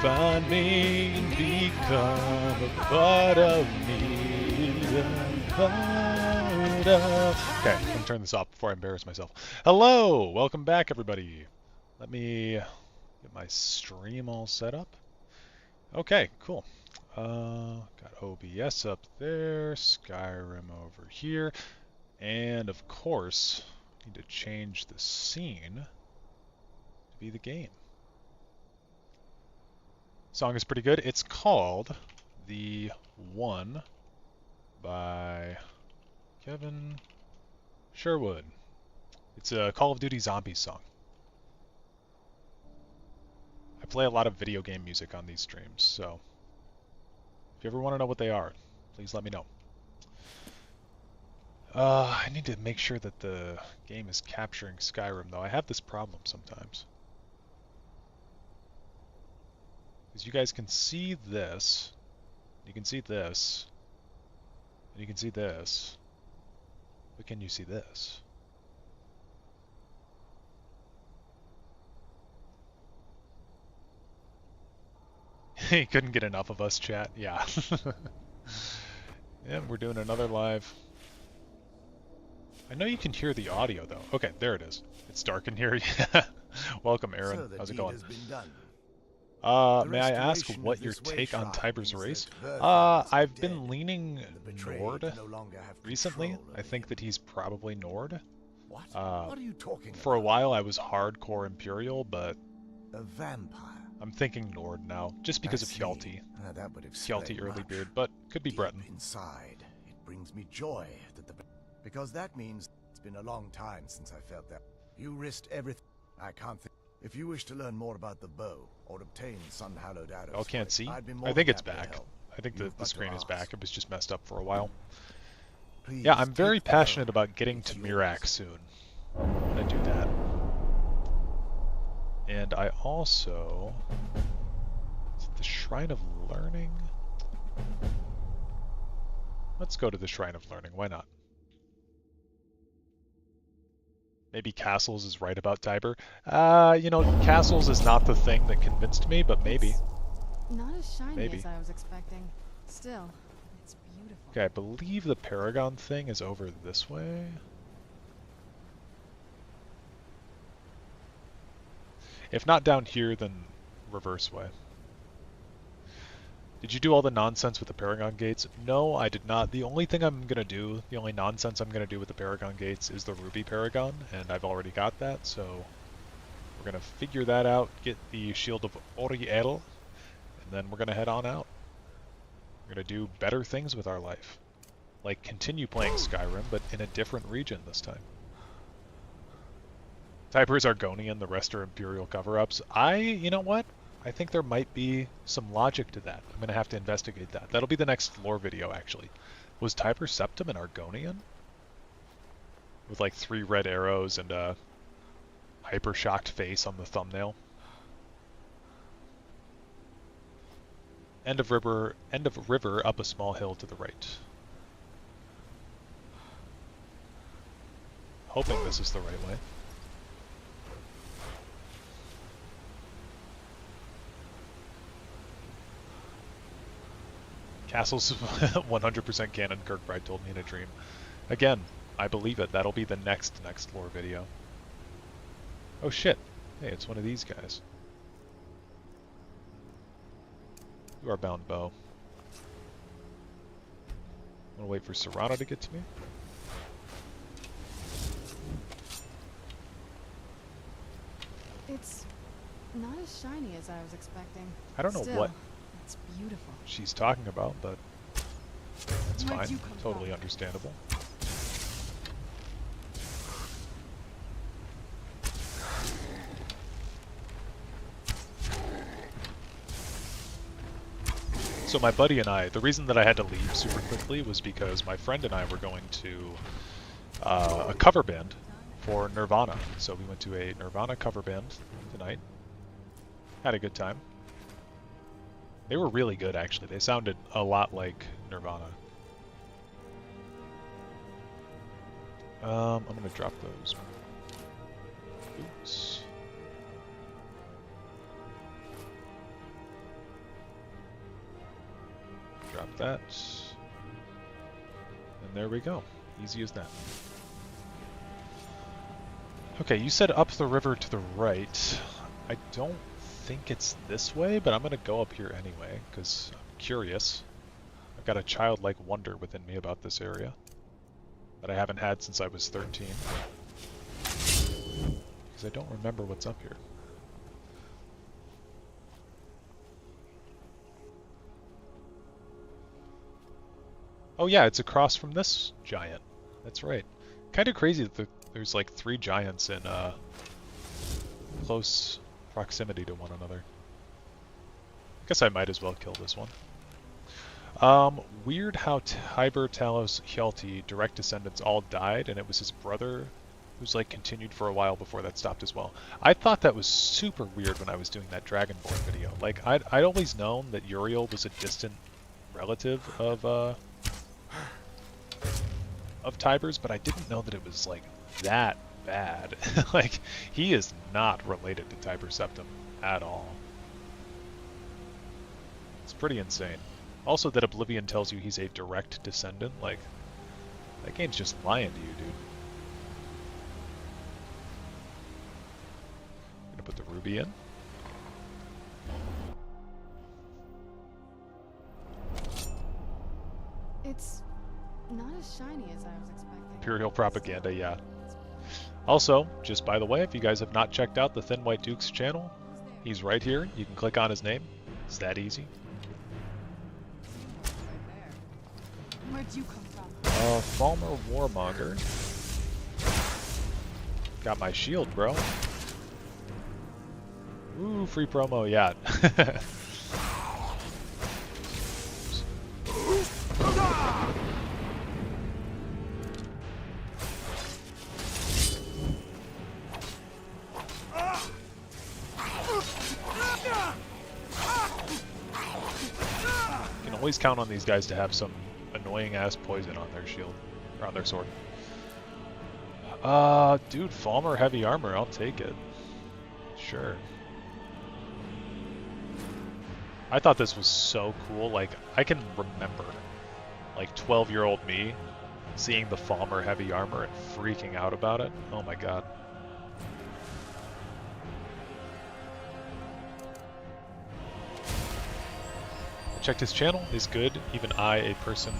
find me and become a part of me. Okay, let me turn this off before I embarrass myself. Hello! Welcome back, everybody. Let me get my stream all set up. Okay, cool. Got OBS up there, Skyrim over here, and of course, need to change the scene to be the game. Song is pretty good. It's called The One by Kevin Sherwood. It's a Call of Duty Zombies song. I play a lot of video game music on these streams, so if you ever want to know what they are, please let me know. I need to make sure that the game is capturing Skyrim, though. I have this problem sometimes. Because you guys can see this, you can see this, and you can see this, but can you see this? He couldn't get enough of us, chat. Yeah. Yeah, we're doing another live. I know you can hear the audio, though. Okay, there it is. It's dark in here. Welcome, Aaron. So how's it going? May I ask what your take on Tiber's race? I've been leaning Nord recently. I think that he's probably Nord. What are you talking for a while I was hardcore Imperial, but a vampire. I'm thinking Nord now, just because of Hjalti. That would explain Hjalti early much. beard, but could be Deep Breton. Inside, it brings me joy that because that means it's been a long time since I felt that. You risked everything. I can't think. If you wish to learn more about the bow or obtain Sun-Hallowed Arrows, Oh, can't see? I'd be more I think than it's happy to back. help. I think You've the but screen to is ask. back. It was just messed up for a while. Please Yeah, I'm very take the passionate bow. about getting It's to yours. Mirac soon. I'm gonna do that. And I also... Is it the Shrine of Learning? Let's go to the Shrine of Learning, why not? Maybe Castles is right about Tiber. You know, Castles is not the thing that convinced me, but maybe. It's not as shiny Maybe. as I was expecting. Still, it's beautiful. Okay, I believe the Paragon thing is over this way. If not down here, then reverse way. Did you do all the nonsense with the Paragon gates? No, I did not. The only thing I'm going to do, the only nonsense I'm going to do with the Paragon gates is the Ruby Paragon, and I've already got that, so we're going to figure that out, get the Shield of Oriel, and then we're going to head on out. We're going to do better things with our life. Like continue playing Skyrim, but in a different region this time. Tiber is Argonian, the rest are Imperial cover-ups. You know what? I think there might be some logic to that. I'm going to have to investigate that. That'll be the next lore video, actually. Was Tiber Septim an Argonian? With like 3 red arrows and a hyper-shocked face on the thumbnail. End of river up a small hill to the right. Hoping this is the right way. Castle's 100% canon, Kirkbride told me in a dream. Again, I believe it. That'll be the next lore video. Oh shit. Hey, it's one of these guys. You are bound bow. I'm gonna wait for Serrano to get to me. It's not as shiny as I was expecting. I don't know Still, what it's beautiful. she's talking about, but it's Where'd fine. you come Totally from? understandable. So my buddy and I, the reason that I had to leave super quickly was because my friend and I were going to a cover band for Nirvana. So we went to a Nirvana cover band tonight. Had a good time. They were really good, actually. They sounded a lot like Nirvana. I'm gonna drop those boots. that. And there we go. Easy as that. Okay, you said up the river to the right. I don't think it's this way, but I'm going to go up here anyway, because I'm curious. I've got a childlike wonder within me about this area that I haven't had since I was 13. Because I don't remember what's up here. Oh yeah, it's across from this giant. That's right. Kind of crazy that there's like 3 giants in close proximity to one another. I guess I might as well kill this one. Weird how Tiber, Talos, Hjalti, direct descendants all died, and it was his brother who's like continued for a while before that stopped as well. I thought that was super weird when I was doing that Dragonborn video. Like, I'd always known that Uriel was a distant relative of Tiber's, but I didn't know that it was like that bad. Like, he is not related to Tiber Septim at all. It's pretty insane. Also, that Oblivion tells you he's a direct descendant, like, that game's just lying to you, dude. I'm gonna put the ruby in. It's not as shiny as I was expecting. Imperial propaganda, yeah. Also, just by the way, if you guys have not checked out the Thin White Duke's channel, he's right here. You can click on his name. It's that easy. Where'd you come from? Falmer Warmonger. Got my shield, bro. Ooh, free promo, yeah. You can always count on these guys to have some annoying ass poison on their shield, or on their sword. Dude, Falmer heavy armor, I'll take it. Sure. I thought this was so cool. Like, I can remember, like, 12-year-old me seeing the Falmer heavy armor and freaking out about it. Oh my god. I checked his channel, is good. Even I, a person,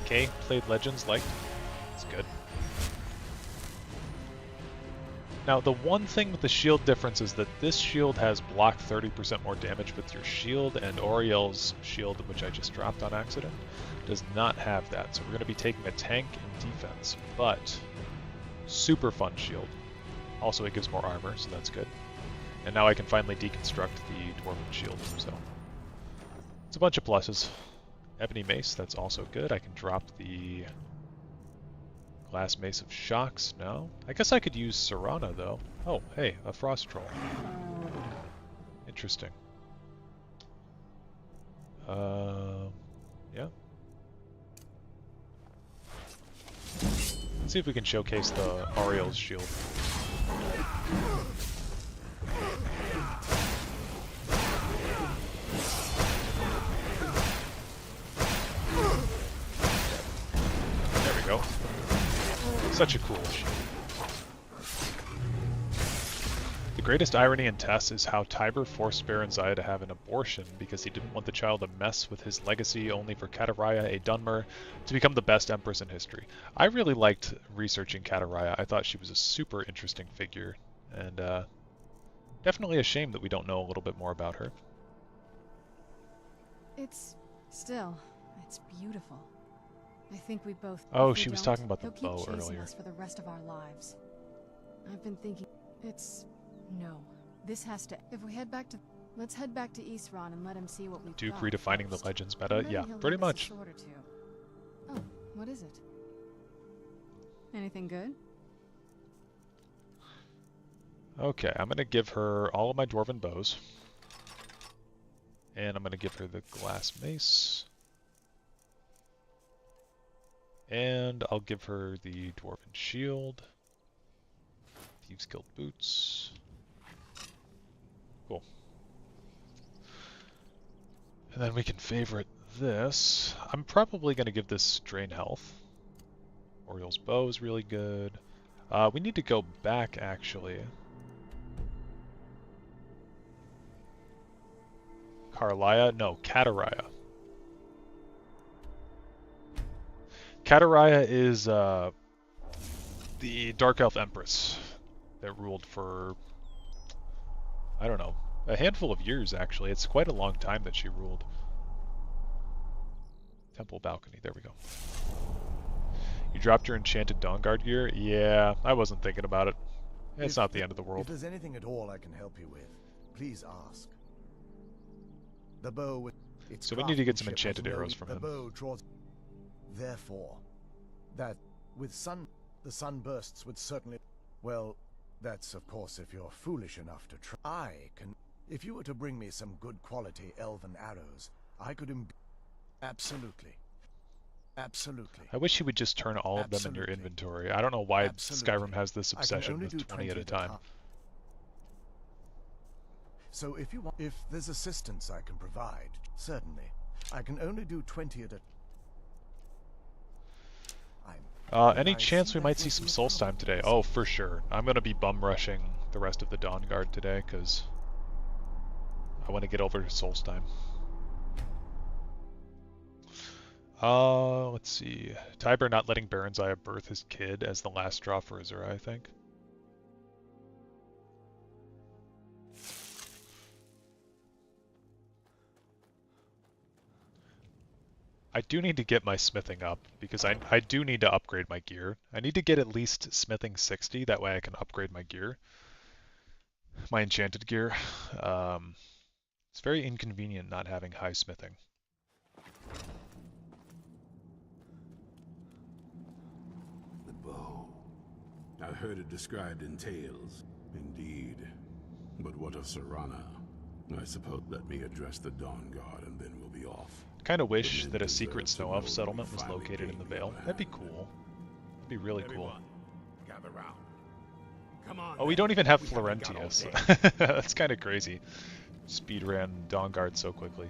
K, played Legends, liked. It's good. Now, the one thing with the shield difference is that this shield has block 30% more damage with your shield, and Oriel's shield, which I just dropped on accident, does not have that. So we're going to be taking a tank in defense, but super fun shield. Also, it gives more armor, so that's good. And now I can finally deconstruct the Dwarven shield, so it's a bunch of pluses. Ebony Mace, that's also good. I can drop the Glass Mace of Shocks now. I guess I could use Serana, though. Oh, hey, a Frost Troll. Interesting. Yeah. Let's see if we can showcase the Ariel's shield. There we go. Such a cool shield. The greatest irony in Tess is how Tiber forced Baranzaya to have an abortion because he didn't want the child to mess with his legacy, only for Kataraya, a Dunmer, to become the best empress in history. I really liked researching Kataraya. I thought she was a super interesting figure, and definitely a shame that we don't know a little bit more about her. It's beautiful. I think we both. Oh, if we she was don't, talking about the he'll keep bow chasing earlier. us for the rest of our lives. I've been thinking. No. This has to. If we head back to, let's head back to Isran and let him see what we've Duke got redefining the first. Legends meta? And then Yeah, he'll pretty leave us a much. sword or two. Oh, what is it? Anything good? Okay, I'm gonna give her all of my Dwarven bows. And I'm gonna give her the Glass Mace. And I'll give her the Dwarven Shield. Thieves Guild Boots. Cool. And then we can favorite this. I'm probably going to give this Drain Health. Oriel's Bow is really good. We need to go back, actually. Karlaya? No, Kataraya. Kataraya is the Dark Elf Empress that ruled for, I don't know, a handful of years, actually. It's quite a long time that she ruled. Temple balcony, there we go. You dropped your enchanted Dawnguard gear? Yeah, I wasn't thinking about it. It's not the end of the world. If there's anything at all I can help you with, please ask. The bow with its So we need to get some craftsmanship enchanted was arrows no- from the him. bow draws. Therefore, that with the sunbursts would certainly. Well, that's of course if you're foolish enough to try. I can. If you were to bring me some good quality elven arrows, I could. Absolutely. Absolutely. I wish you would just turn all of them in your Absolutely. inventory. I don't know why Absolutely. Skyrim has this I can obsession only with do 20 at a time. So if there's assistance I can provide, certainly. I can only do 20 at a. Any chance we might see some Solstheim today? Oh, for sure. I'm going to be bum rushing the rest of the Dawnguard today, because I want to get over to Solstheim. Let's see. Tiber not letting Baron's Eye birth his kid as the last straw for Azura, I think. I do need to get my smithing up, because I do need to upgrade my gear. I need to get at least smithing 60, that way I can upgrade my gear. My enchanted gear. It's very inconvenient not having high smithing. The bow. I've heard it described in tales. Indeed. But what of Serana? I suppose let me address the Dawnguard and then we'll be off. Kind of wish that a secret snow elf settlement was located in the Vale. That'd be cool. That'd be really cool. Gather round. Come on. Oh, we don't even have Florentius. That's kind of crazy. Speedran Dawnguard so quickly.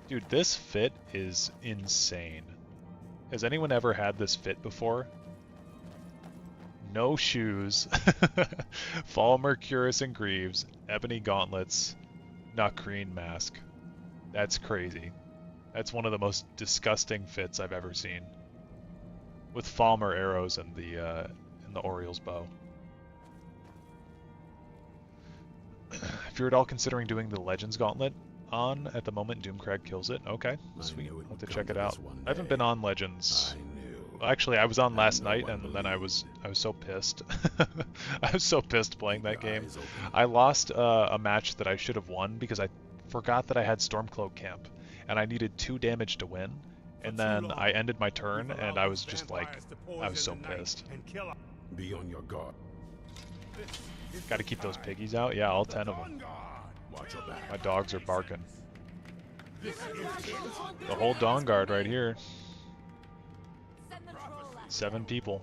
Dude, this fit is insane. Has anyone ever had this fit before? No shoes, Fall Mercurus and Greaves, Ebony Gauntlets, Nakreen Mask. That's crazy. That's one of the most disgusting fits I've ever seen. With Falmer arrows and the Oriel's bow. If you're at all considering doing the Legends Gauntlet on at the moment Doomcrag kills it, okay, sweet. I'll have to check it out. I haven't been on Legends. Actually, I was on last night, and then I was so pissed. I was so pissed playing that game. I lost a match that I should have won because I forgot that I had Stormcloak Camp, and I needed 2 damage to win. And then I ended my turn, and I was just like, I was so pissed. Be on your guard. Got to keep those piggies out. Yeah, all 10 of them. Watch your back. My dogs are barking. The whole Dawnguard right here. 7 people.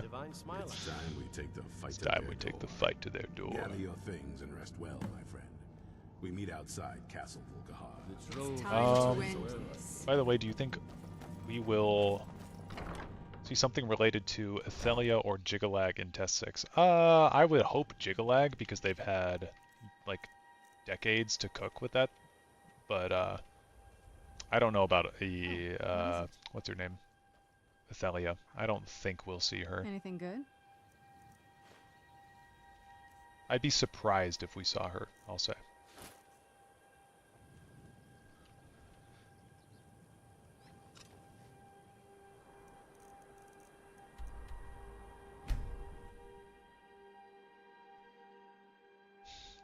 Divine Smiler. It's time we take the fight It's to time their we take the door. fight to their door. Gather your things and rest well, my friend. We meet outside Castle Volkahar. It's time to end Um, this. By the way, do you think we will see something related to Athelia or Jigalag in Test 6? I would hope Jigalag, because they've had, like, decades to cook with that. But, I don't know about what's her name? Athelia. I don't think we'll see her. Anything good? I'd be surprised if we saw her, I'll say.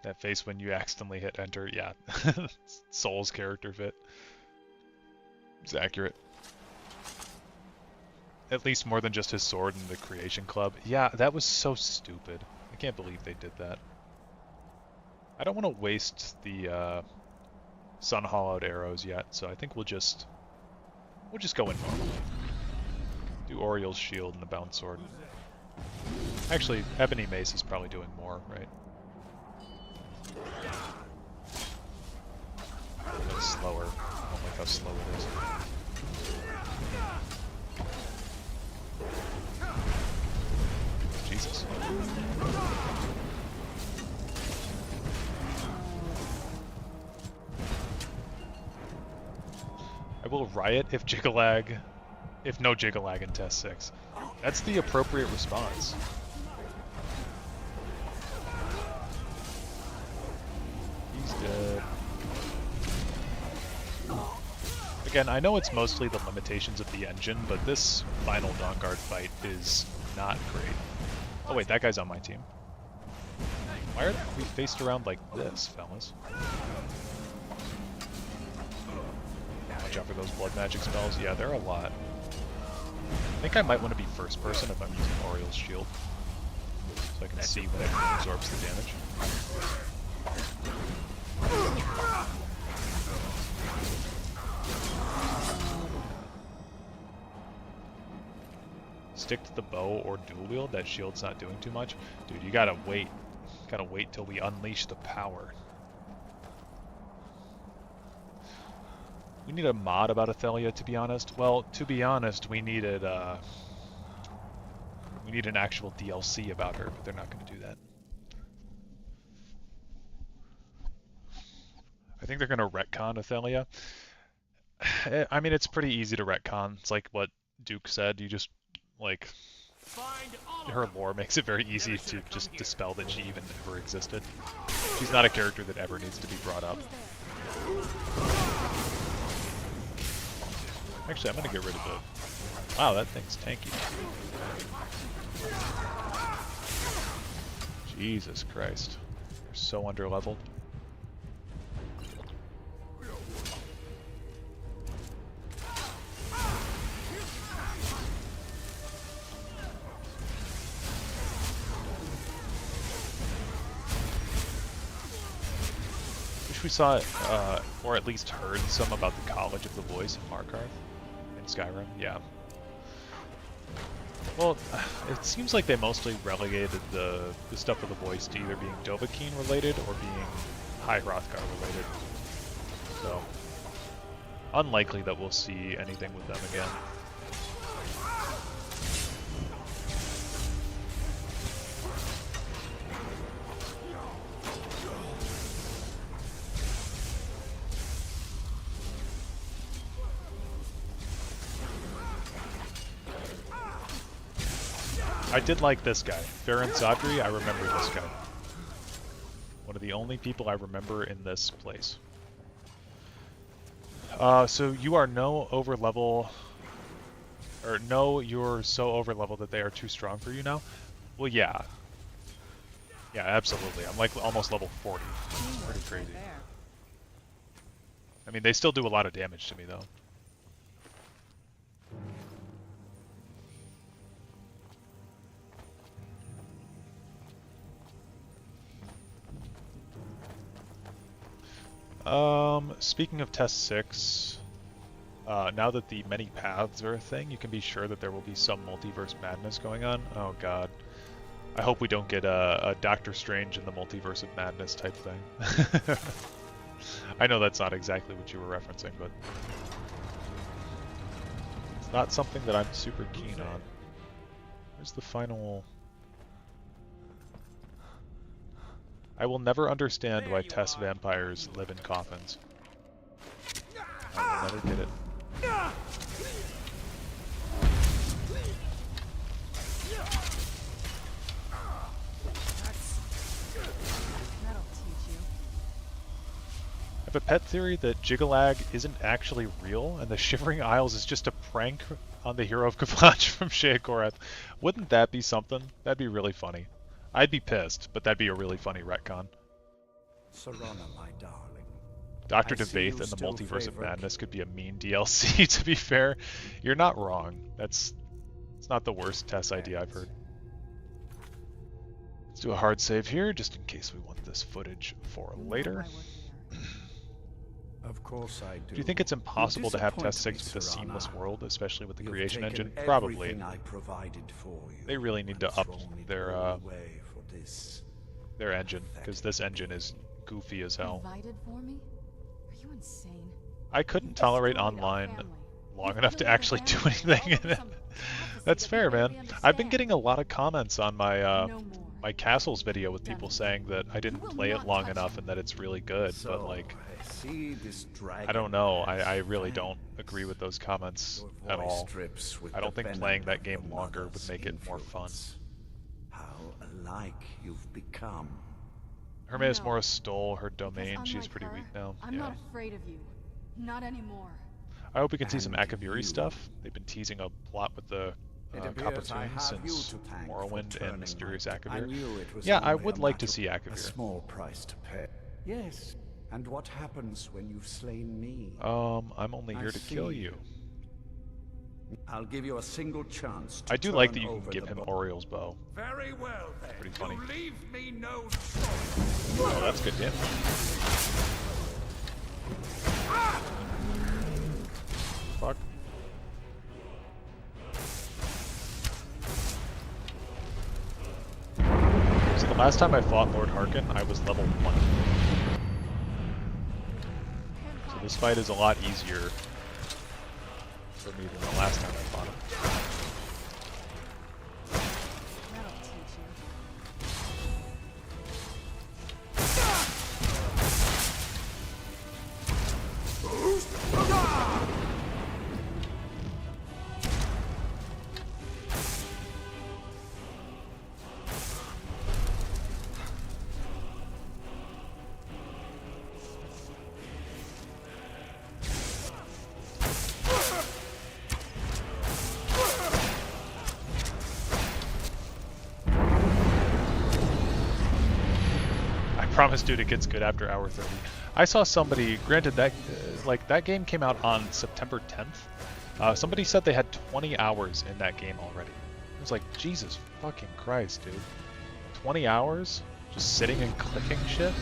That face when you accidentally hit enter, yeah. Soul's character fit. It's accurate. At least more than just his sword in the Creation Club. Yeah, that was so stupid. I can't believe they did that. I don't want to waste the Sun Hollowed arrows yet, so I think we'll just go in normally. Do Oriel's shield and the bound sword. Actually, Ebony Mace is probably doing more, right? slower. I don't like how slow it is. Jesus. I will riot if no Jiggalag in Test 6. That's the appropriate response. He's dead. Again, I know it's mostly the limitations of the engine, but this final Dawnguard fight is not great. Oh wait, that guy's on my team. Why are we faced around like this, fellas? Watch out for those blood magic spells. Yeah, there are a lot. I think I might want to be first person if I'm using Oriel's shield, so I can see when it absorbs the damage. Stick to the bow or dual wield. That shield's not doing too much. Dude, you gotta wait. Gotta wait till we unleash the power. We need a mod about Athelia, to be honest. Well, to be honest, we needed an actual DLC about her, but they're not going to do that. I think they're going to retcon Athelia. I mean, it's pretty easy to retcon. It's like what Duke said. You just, like, her lore makes it very easy to just dispel that she even ever existed. She's not a character that ever needs to be brought up. Actually, I'm going to get rid of it. Wow, that thing's tanky. Jesus Christ. They're so underleveled. Wish we saw, or at least heard some about the College of the Voice in Markarth. Skyrim, yeah. Well, it seems like they mostly relegated the stuff with the voice to either being Dovahkiin related or being High Hrothgar related. So, unlikely that we'll see anything with them again. I did like this guy. Farron Sadri, I remember this guy. One of the only people I remember in this place. So you are no over level, or no, you're so over level that they are too strong for you now? Well, yeah. Yeah, absolutely. I'm like almost level 40. It's pretty crazy. I mean, they still do a lot of damage to me though. Speaking of Test 6, now that the many paths are a thing, you can be sure that there will be some multiverse madness going on. Oh god. I hope we don't get a Doctor Strange in the Multiverse of Madness type thing. I know that's not exactly what you were referencing, but it's not something that I'm super keen on. Where's the final... I will never understand why Tess vampires live in coffins. I will never get it. I have a pet theory that Jiggalag isn't actually real, and the Shivering Isles is just a prank on the hero of Kavach from Sheogorath. Wouldn't that be something? That'd be really funny. I'd be pissed, but that'd be a really funny retcon. Serana, my darling. Dr. Devaith and the Multiverse of Madness could be a mean DLC, to be fair. You're not wrong. It's not the worst Tess idea I've heard. Let's do a hard save here, just in case we want this footage for later. Of course I do. Do you think it's impossible to have Test 6 with a seamless world, especially with the creation engine? Probably. They really need to up their engine, because this engine is goofy as hell. Invited for me? Are you insane? I couldn't You tolerate destroyed our online family. long You enough to killed your actually do grandmother, anything all in over it. some prophecy That's that fair, we barely man. I've been understand. getting a lot of comments on my No more. my castles video with Done people with saying that I You didn't will play it not long touch enough it. and that it's really good, but So, like, I see this dragon. I don't know. I has really don't fangs. agree with those comments Your at voice all. drips with I don't the think venom playing that of game your longer would mother's make it more fun. influence. How alike you've become. Hermes No, Morris stole her Because domain. She's unlike pretty her, weak now. I'm Yeah. not afraid of you. Not anymore. I hope we can see some And Akaviri you. stuff. They've been teasing a plot with the It Copper appears I Twins have you since to thank for Morrowind and turning Mysterious my- I Akavir. knew it was Yeah, I only would a like to matter see of Akavir. a small price to pay. Yes, and what happens when you've slain me? I'm only here to kill see. you. I'll give you a single chance to I do like turn that you can over give the him book. Oriel's bow. Very well then. Pretty funny. You leave me no choice. Oh, that's good damage. Fuck. So the last time I fought Lord Harkin, I was level 1. So this fight is a lot easier for me than the last time I fought him. That'll teach you. I promise, dude, it gets good after hour 30. I saw somebody, granted that, like, that game came out on September 10th. Somebody said they had 20 hours in that game already. I was like, Jesus fucking Christ, dude. 20 hours? Just sitting and clicking shit?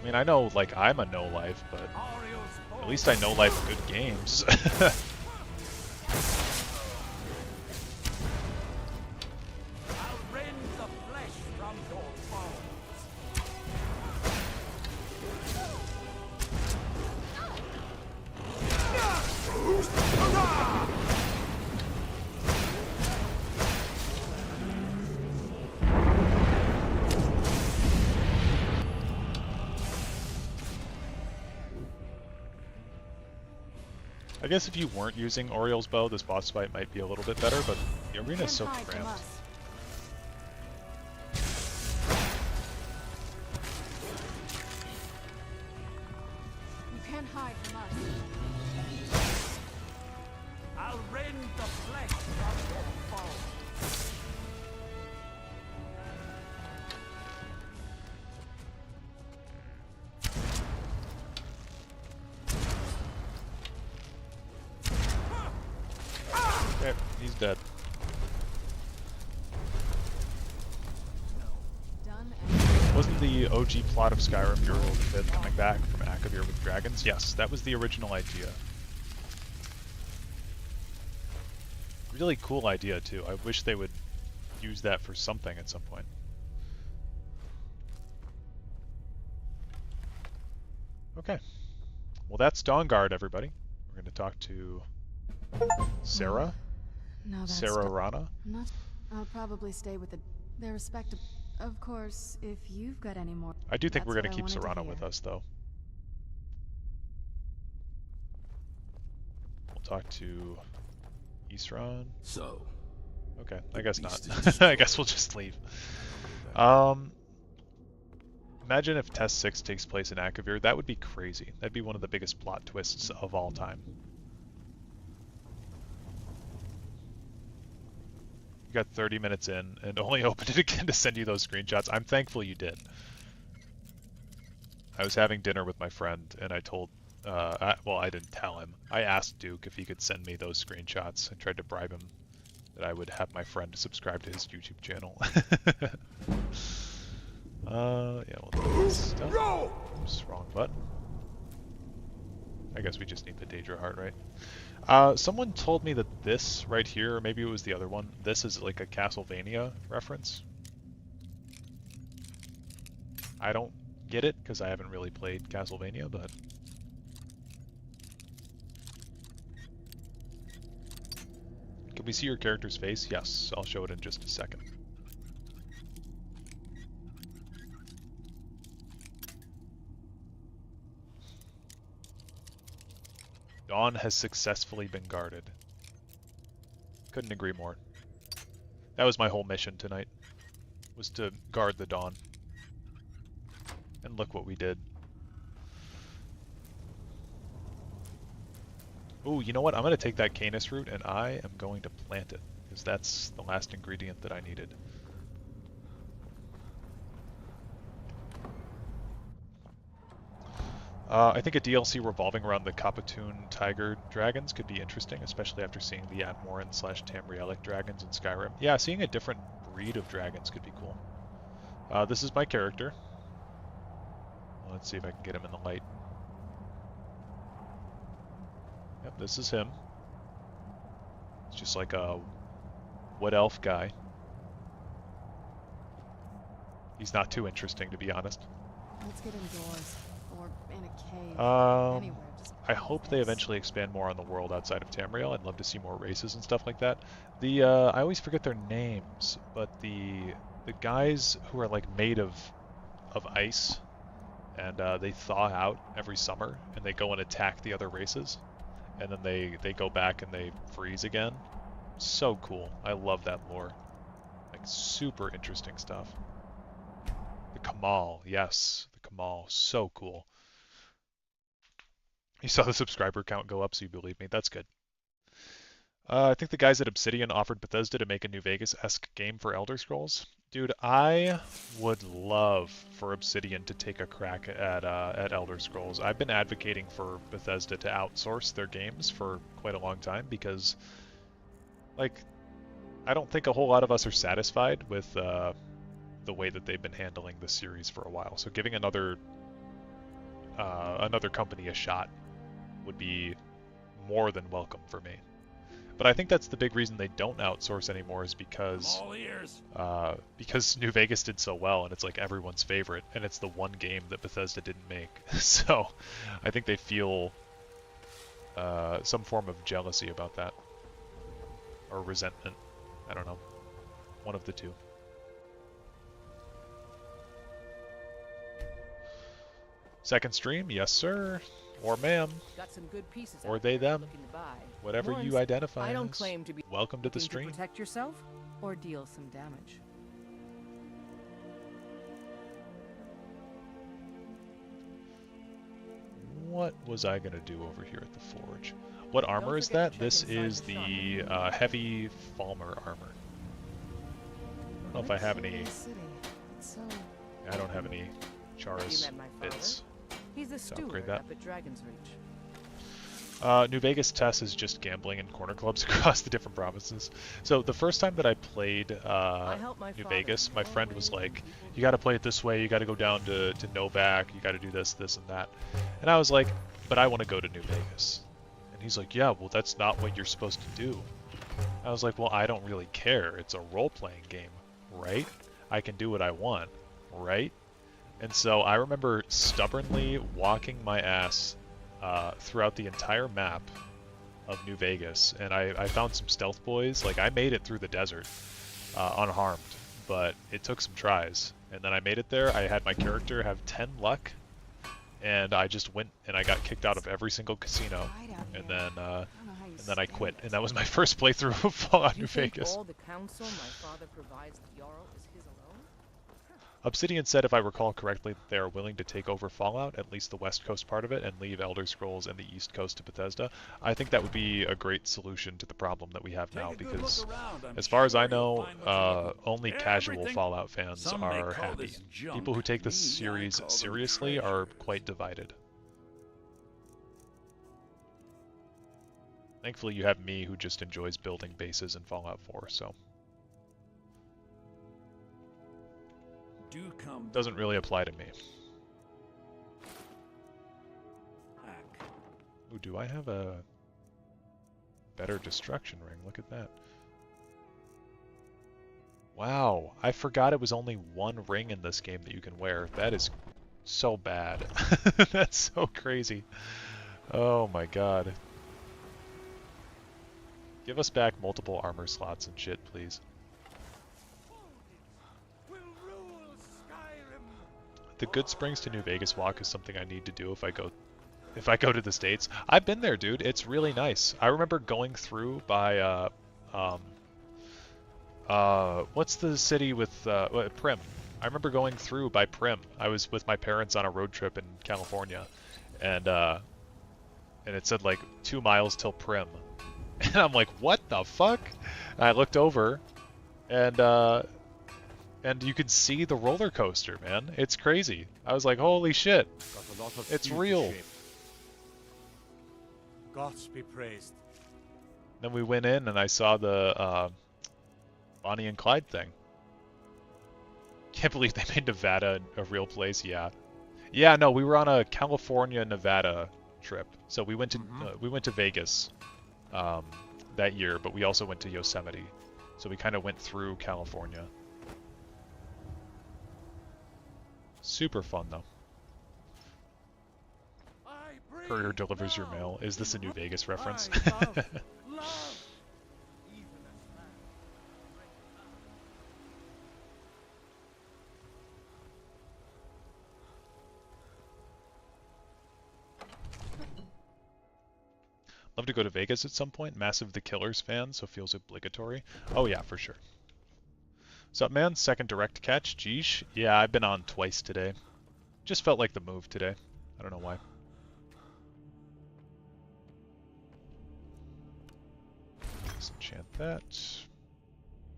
I mean, I know, like, I'm a no-life, but at least I no-life good games. I'll rend the flesh from your bones. I guess if you weren't using Oriel's bow, this boss fight might be a little bit better, but the You arena's so can't hide from cramped. us. You can't hide from us. I'll rend the flesh from your bones. Okay, he's dead. Done and Wasn't the OG plot of Skyrim your old kid coming back from Akavir with dragons? Yes, that was the original idea. Really cool idea too. I wish they would use that for something at some point. Okay. Well, that's Dawnguard, everybody. We're going to talk to Sarah. no, that's Sarah Rana. not. I'll probably stay with their respectable. Of course, if you've got any more. I do think That's we're going what to I keep wanted to Serana hear. with us, though. We'll talk to Isran. So, Okay, I guess not. beast is destroyed. I guess we'll just leave. Imagine if Test 6 takes place in Akavir. That would be crazy. That'd be one of the biggest plot twists of all time. You got 30 minutes in and only opened it again to send you those screenshots. I'm thankful you did. I was having dinner with my friend and I told, well, I didn't tell him. I asked Duke if he could send me those screenshots. I tried to bribe him that I would have my friend subscribe to his YouTube channel. Yeah, we'll do this stuff. Oops, wrong button. I guess we just need the Daedra heart, right? Someone told me that this right here, or maybe it was the other one, this is like a Castlevania reference. I don't get it because I haven't really played Castlevania, but can we see your character's face? Yes, I'll show it in just a second. Dawn has successfully been guarded. Couldn't agree more. That was my whole mission tonight, was to guard the Dawn. And look what we did. Ooh, you know what? I'm going to take that Canis root and I am going to plant it, because that's the last ingredient that I needed. I think a DLC revolving around the Kapatoon Tiger dragons could be interesting, especially after seeing the Admoran/Tamrielic dragons in Skyrim. Yeah, seeing a different breed of dragons could be cool. This is my character. Let's see if I can get him in the light. Yep, this is him. It's just like a wood elf guy. He's not too interesting, to be honest. Let's get indoors. Or in a cave. Anywhere, just I hope they eventually expand more on the world outside of Tamriel. I'd love to see more races and stuff like that. I always forget their names, but the guys who are like made of ice, and they thaw out every summer, and they go and attack the other races, and then they go back and they freeze again. So cool. I love that lore. Like, super interesting stuff. The Kamal, yes, the Kamal, so cool. You saw the subscriber count go up, so you believe me. That's good. I think the guys at Obsidian offered Bethesda to make a New Vegas-esque game for Elder Scrolls. Dude, I would love for Obsidian to take a crack at Elder Scrolls. I've been advocating for Bethesda to outsource their games for quite a long time because, like, I don't think a whole lot of us are satisfied with the way that they've been handling this series for a while. So giving another company a shot would be more than welcome for me. But I think that's the big reason they don't outsource anymore, is because New Vegas did so well, and it's like everyone's favorite, and it's the one game that Bethesda didn't make. So I think they feel some form of jealousy about that, or resentment. I don't know, one of the two. Second stream, yes sir, or ma'am, Got some good pieces or out they there them, looking to buy. whatever Once, you identify I don't as. claim to be Welcome to the looking stream. to protect yourself or deal some damage. What was I gonna do over here at the forge? What armor Don't is forget that? to check This inside is the the shop. heavy Falmer armor. I don't know if I have any. I don't have any You Charis met my father? bits. He's a to upgrade steward that. up at Dragon's Reach. New Vegas Tess is just gambling in corner clubs across the different provinces. So the first time that I played helped my New father Vegas, my throw friend away was what like, people you gotta play it this way, you gotta go down to Novak, you gotta do this, this, and that. And I was like, but I want to go to New Vegas. And he's like, yeah, well that's not what you're supposed to do. I was like, well, I don't really care. It's a role-playing game, right? I can do what I want, right? And so I remember stubbornly walking my ass throughout the entire map of New Vegas, and I found some stealth boys. Like, I made it through the desert unharmed, but it took some tries. And then I made it there. I had my character have 10 luck, and I just went and I got kicked out of every single casino, and then I quit. And that was my first playthrough of Fallout Do New you think Vegas. all the counsel my father provides the Jarl is his alone? Obsidian said, if I recall correctly, that they are willing to take over Fallout, at least the West Coast part of it, and leave Elder Scrolls and the East Coast to Bethesda. I think that would be a great solution to the problem that we have now, because as far as I know, only casual Fallout fans are happy. People who take this series seriously are quite divided. Thankfully, you have me, who just enjoys building bases in Fallout 4, so doesn't really apply to me. Ooh, do I have a better destruction ring? Look at that. Wow, I forgot it was only one ring in this game that you can wear. That is So bad. That's so crazy. Oh my god. Give us back multiple armor slots and shit, please. The Good Springs to New Vegas walk is something I need to do if I go to the States. I've been there, dude. It's really nice. I remember going through by what's the city with Prim? I remember going through by Prim. I was with my parents on a road trip in California, and it said like 2 miles till Prim, and I'm like, what the fuck? And I looked over, and you could see the roller coaster, man. It's crazy. I was like, holy shit, Got a lot of it's steel to real. shape. Gods be praised. Then we went in, and I saw the Bonnie and Clyde thing. Can't believe they made Nevada a real place. Yeah, yeah. No, we were on a California-Nevada trip, so we went to Vegas that year, but we also went to Yosemite, so we kind of went through California. Super fun though. Courier delivers your mail. Is this a New Vegas reference? Love to go to Vegas at some point. Massive The Killers fan, so feels obligatory. Oh yeah, for sure. What's up, man? Second direct catch. Geesh. Yeah, I've been on twice today. Just felt like the move today. I don't know why. Let's enchant that.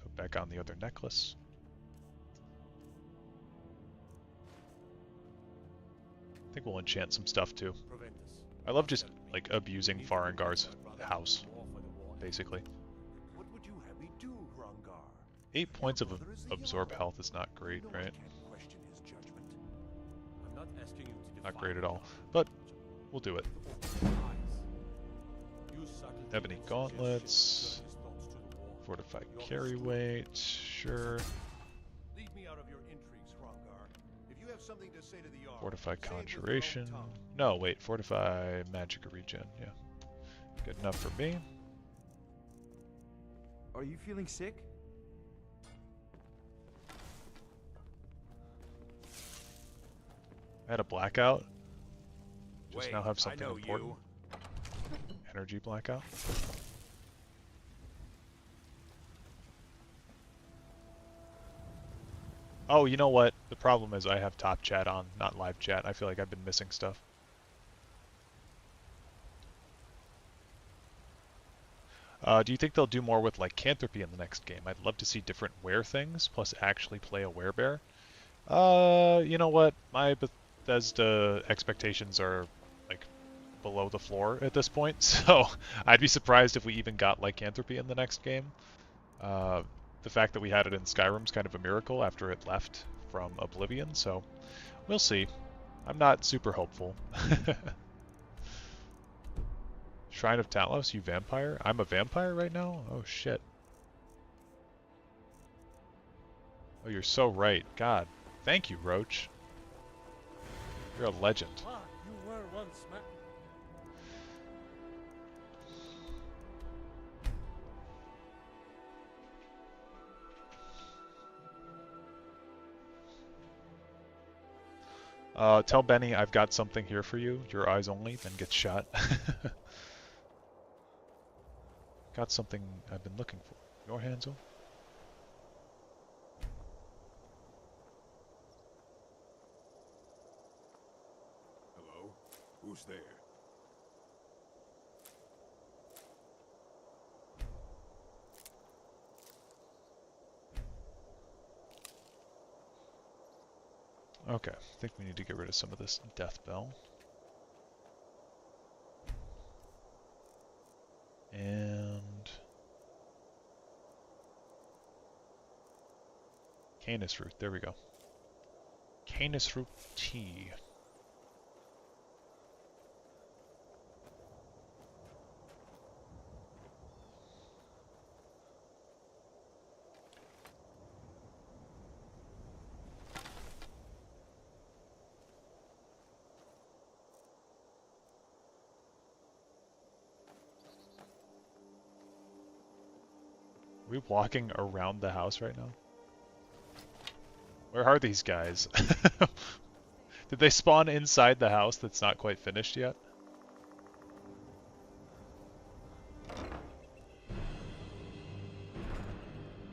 Put back on the other necklace. I think we'll enchant some stuff too. I love just like abusing Farengar's house, basically. What would you have me do, Hrongar? 8 points of absorb health is not great, right? Question his judgment. I'm not asking you to Not defy great at me, all, but we'll do it. Use subtle Ebony dealings to gauntlets, shift his thoughts to the war. fortified carry weight, sure. Leave me out of your intrigues, Hrongar. If you have something to say to the Jarl, Fortified say it with your own conjuration. tongue. No, wait, fortify magic regen, yeah. Good enough for me. Are you feeling sick? I had a blackout. Just Wait, now have I something know important. Energy blackout. Oh, you know what? The problem is I have top chat on, not live chat. I feel like I've been missing stuff. Do you think they'll do more with lycanthropy in the next game? I'd love to see different were things, plus actually play a werebear. You know what? My Bethesda expectations are like below the floor at this point, so I'd be surprised if we even got lycanthropy in the next game. The fact that we had it in Skyrim is kind of a miracle after it left from Oblivion, so we'll see. I'm not super hopeful. Shrine of Talos, you vampire? I'm a vampire right now? Oh shit. Oh, you're so right. God. Thank you, Roach. You're a legend. Ah, you were once man. Tell Benny I've got something here for you. Your eyes only, then get shot. Got something I've been looking for. Your Hansel? Hello? Who's there? Okay, I think we need to get rid of some of this death bell. And Canis root, there we go. Canis root tea. we walking around the house right now? Where are these guys? Did they spawn inside the house that's not quite finished yet?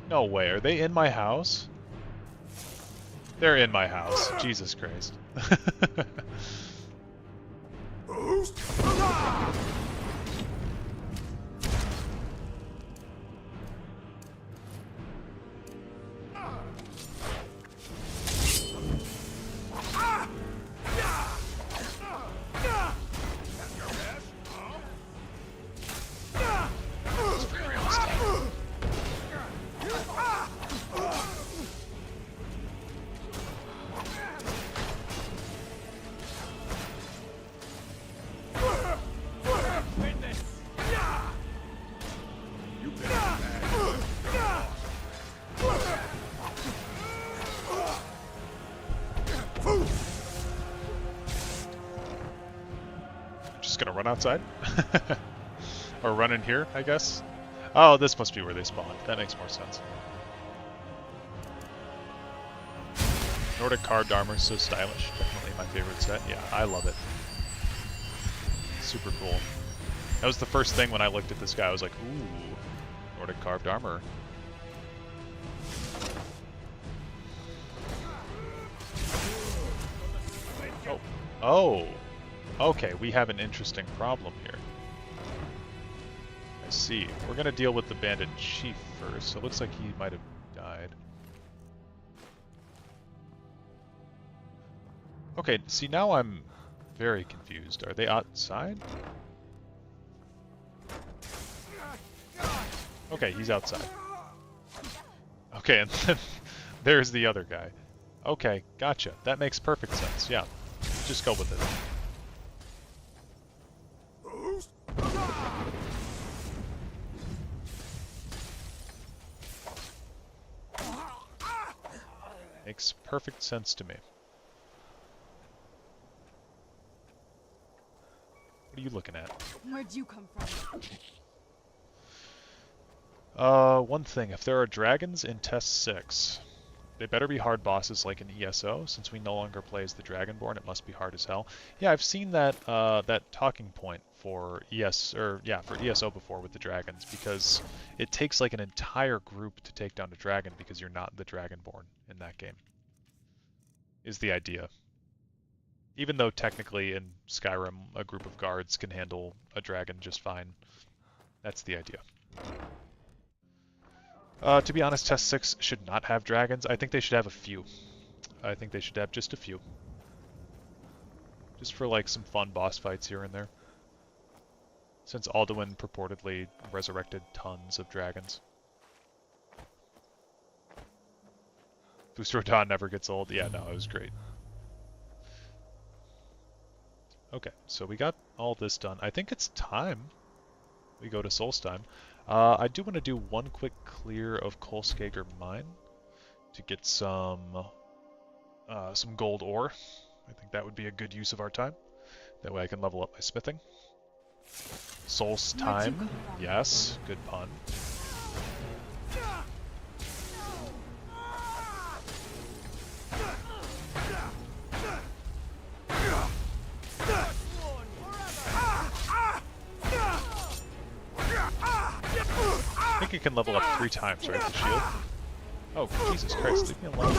No way, are they in my house? They're in my house. Jesus Christ. Just gonna run outside? Or run in here, I guess? Oh, this must be where they spawned. That makes more sense. Nordic carved armor is so stylish. Definitely my favorite set. Yeah, I love it. Super cool. That was the first thing when I looked at this guy. I was like, ooh, Nordic carved armor. Oh. Oh! Okay, we have an interesting problem here. I see. We're gonna deal with the bandit chief first. So it looks like he might have died. Okay, see now I'm very confused. Are they outside? Okay, he's outside. Okay, and then there's the other guy. Okay, gotcha. That makes perfect sense, yeah. Just go with it. Makes perfect sense to me. What are you looking at? Where'd you come from? One thing. If there are dragons in Test 6, they better be hard bosses like in ESO. Since we no longer play as the Dragonborn, it must be hard as hell. Yeah, I've seen that that talking point for for ESO before with the dragons, because it takes like an entire group to take down a dragon because you're not the Dragonborn in that game. Is the idea. Even though technically in Skyrim a group of guards can handle a dragon just fine. That's the idea. To be honest, Test 6 should not have dragons. I think they should have a few. I think they should have just a few. Just for like some fun boss fights here and there. Since Alduin purportedly resurrected tons of dragons. Booster Dawn never gets old. Yeah, no, it was great. Okay, so we got all this done. I think it's time we go to Solstheim. I do want to do one quick clear of Kolskager Mine to get some gold ore. I think that would be a good use of our time. That way I can level up my smithing. Solstheim, yes, good pun. I think you can level up 3 times, right, the shield? Oh, Jesus Christ, leave me alone.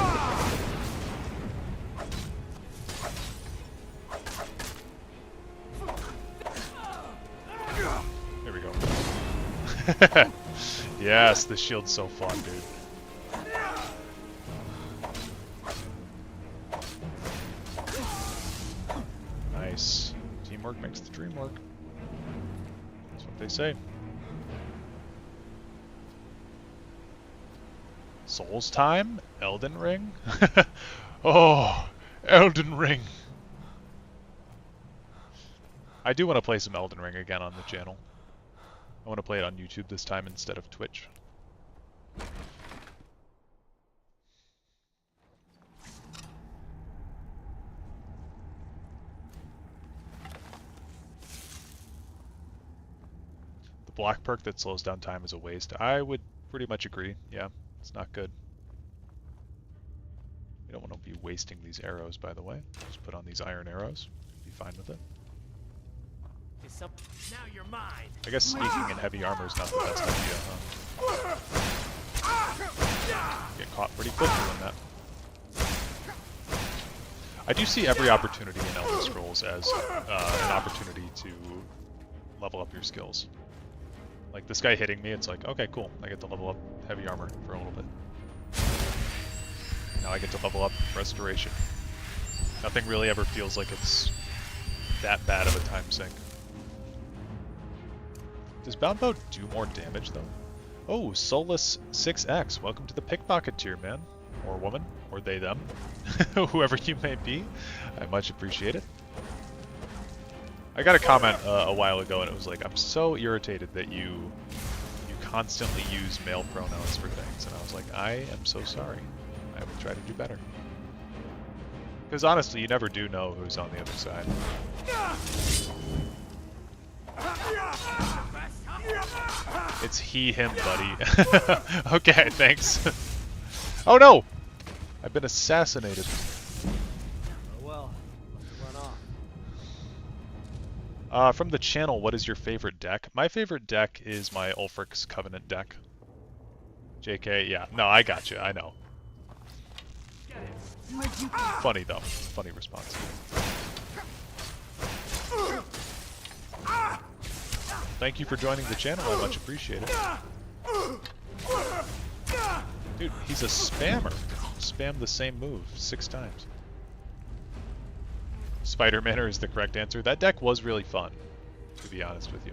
There we go. Yes, the shield's so fun, dude. Nice. Teamwork makes the dream work. That's what they say. Solstheim? Elden Ring? Oh, Elden Ring! I do want to play some Elden Ring again on the channel. I want to play it on YouTube this time instead of Twitch. The black perk that slows down time is a waste. I would pretty much agree. Yeah, it's not good. We don't want to be wasting these arrows, by the way. Just put on these iron arrows. Be fine with it. Now you're mine. I guess sneaking in heavy armor is not the best idea, huh? Get caught pretty quick doing that. I do see every opportunity in Elder Scrolls as an opportunity to level up your skills. Like this guy hitting me, it's like, okay, cool. I get to level up heavy armor for a little bit. Now I get to level up restoration. Nothing really ever feels like it's that bad of a time sink. Does Bound Bow do more damage though? Oh, Solus 6X, welcome to the Pickpocketeer, man. Or woman, or they, them. Whoever you may be, I much appreciate it. I got a comment a while ago and it was like, I'm so irritated that you constantly use male pronouns for things. And I was like, I am so sorry. I will try to do better. Because honestly, you never do know who's on the other side. It's he, him, buddy. Okay, thanks. Oh no! I've been assassinated. Oh well, run off. From the channel, what is your favorite deck? My favorite deck is my Ulfric's Covenant deck. JK, yeah. No, I got you. I know. Funny though. Funny response. Thank you for joining the channel. I much appreciate it. Dude, he's a spammer. Spam the same move 6 times. Spider Manor is the correct answer. That deck was really fun, to be honest with you.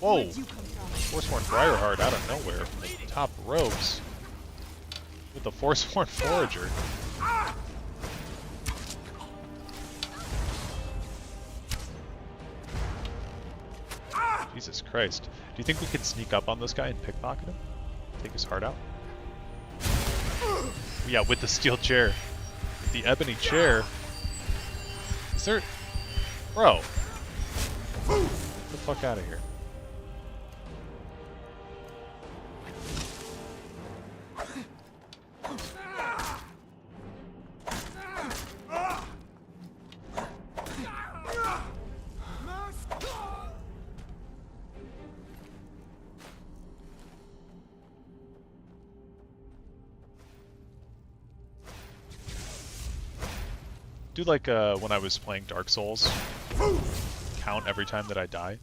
Whoa! Forsworn Briarheart out of nowhere from the top ropes with the Forsworn Forager. Jesus Christ. Do you think we could sneak up on this guy and pickpocket him? Take his heart out? Yeah, with the steel chair. With the ebony chair. Is there... Bro. Get the fuck out of here. Do like when I was playing Dark Souls, count every time that I die.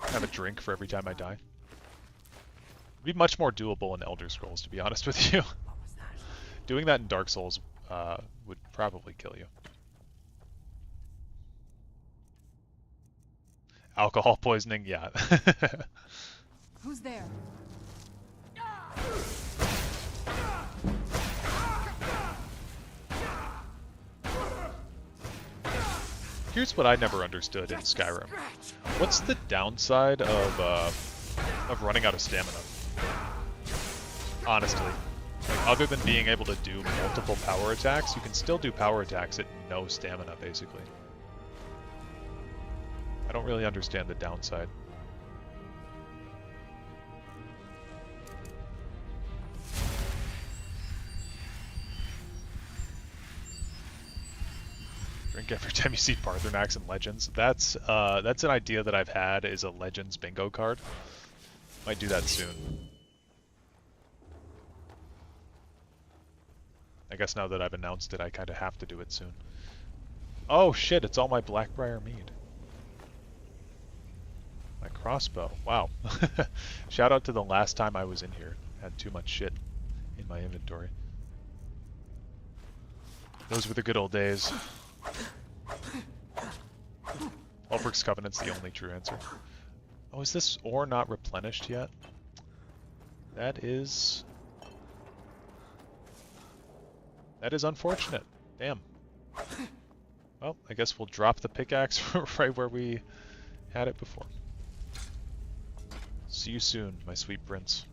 Have a drink for every time I die. It'd be much more doable in Elder Scrolls, to be honest with you. Doing that in Dark Souls would probably kill you. Alcohol poisoning, yeah. Who's there? Here's what I never understood in Skyrim. What's the downside of running out of stamina? Honestly. Like, other than being able to do multiple power attacks, you can still do power attacks at no stamina, basically. I don't really understand the downside. Drink every time you see Parthenax in Legends. That's an idea that I've had, is a Legends bingo card. Might do that soon. I guess now that I've announced it, I kind of have to do it soon. Oh shit, it's all my Blackbriar mead. My crossbow, wow. Shout out to the last time I was in here. Had too much shit in my inventory. Those were the good old days. Ulfric's Covenant's the only true answer. Oh, is this ore not replenished yet? That is unfortunate. Damn. Well, I guess we'll drop the pickaxe right where we had it before. See you soon, my sweet prince.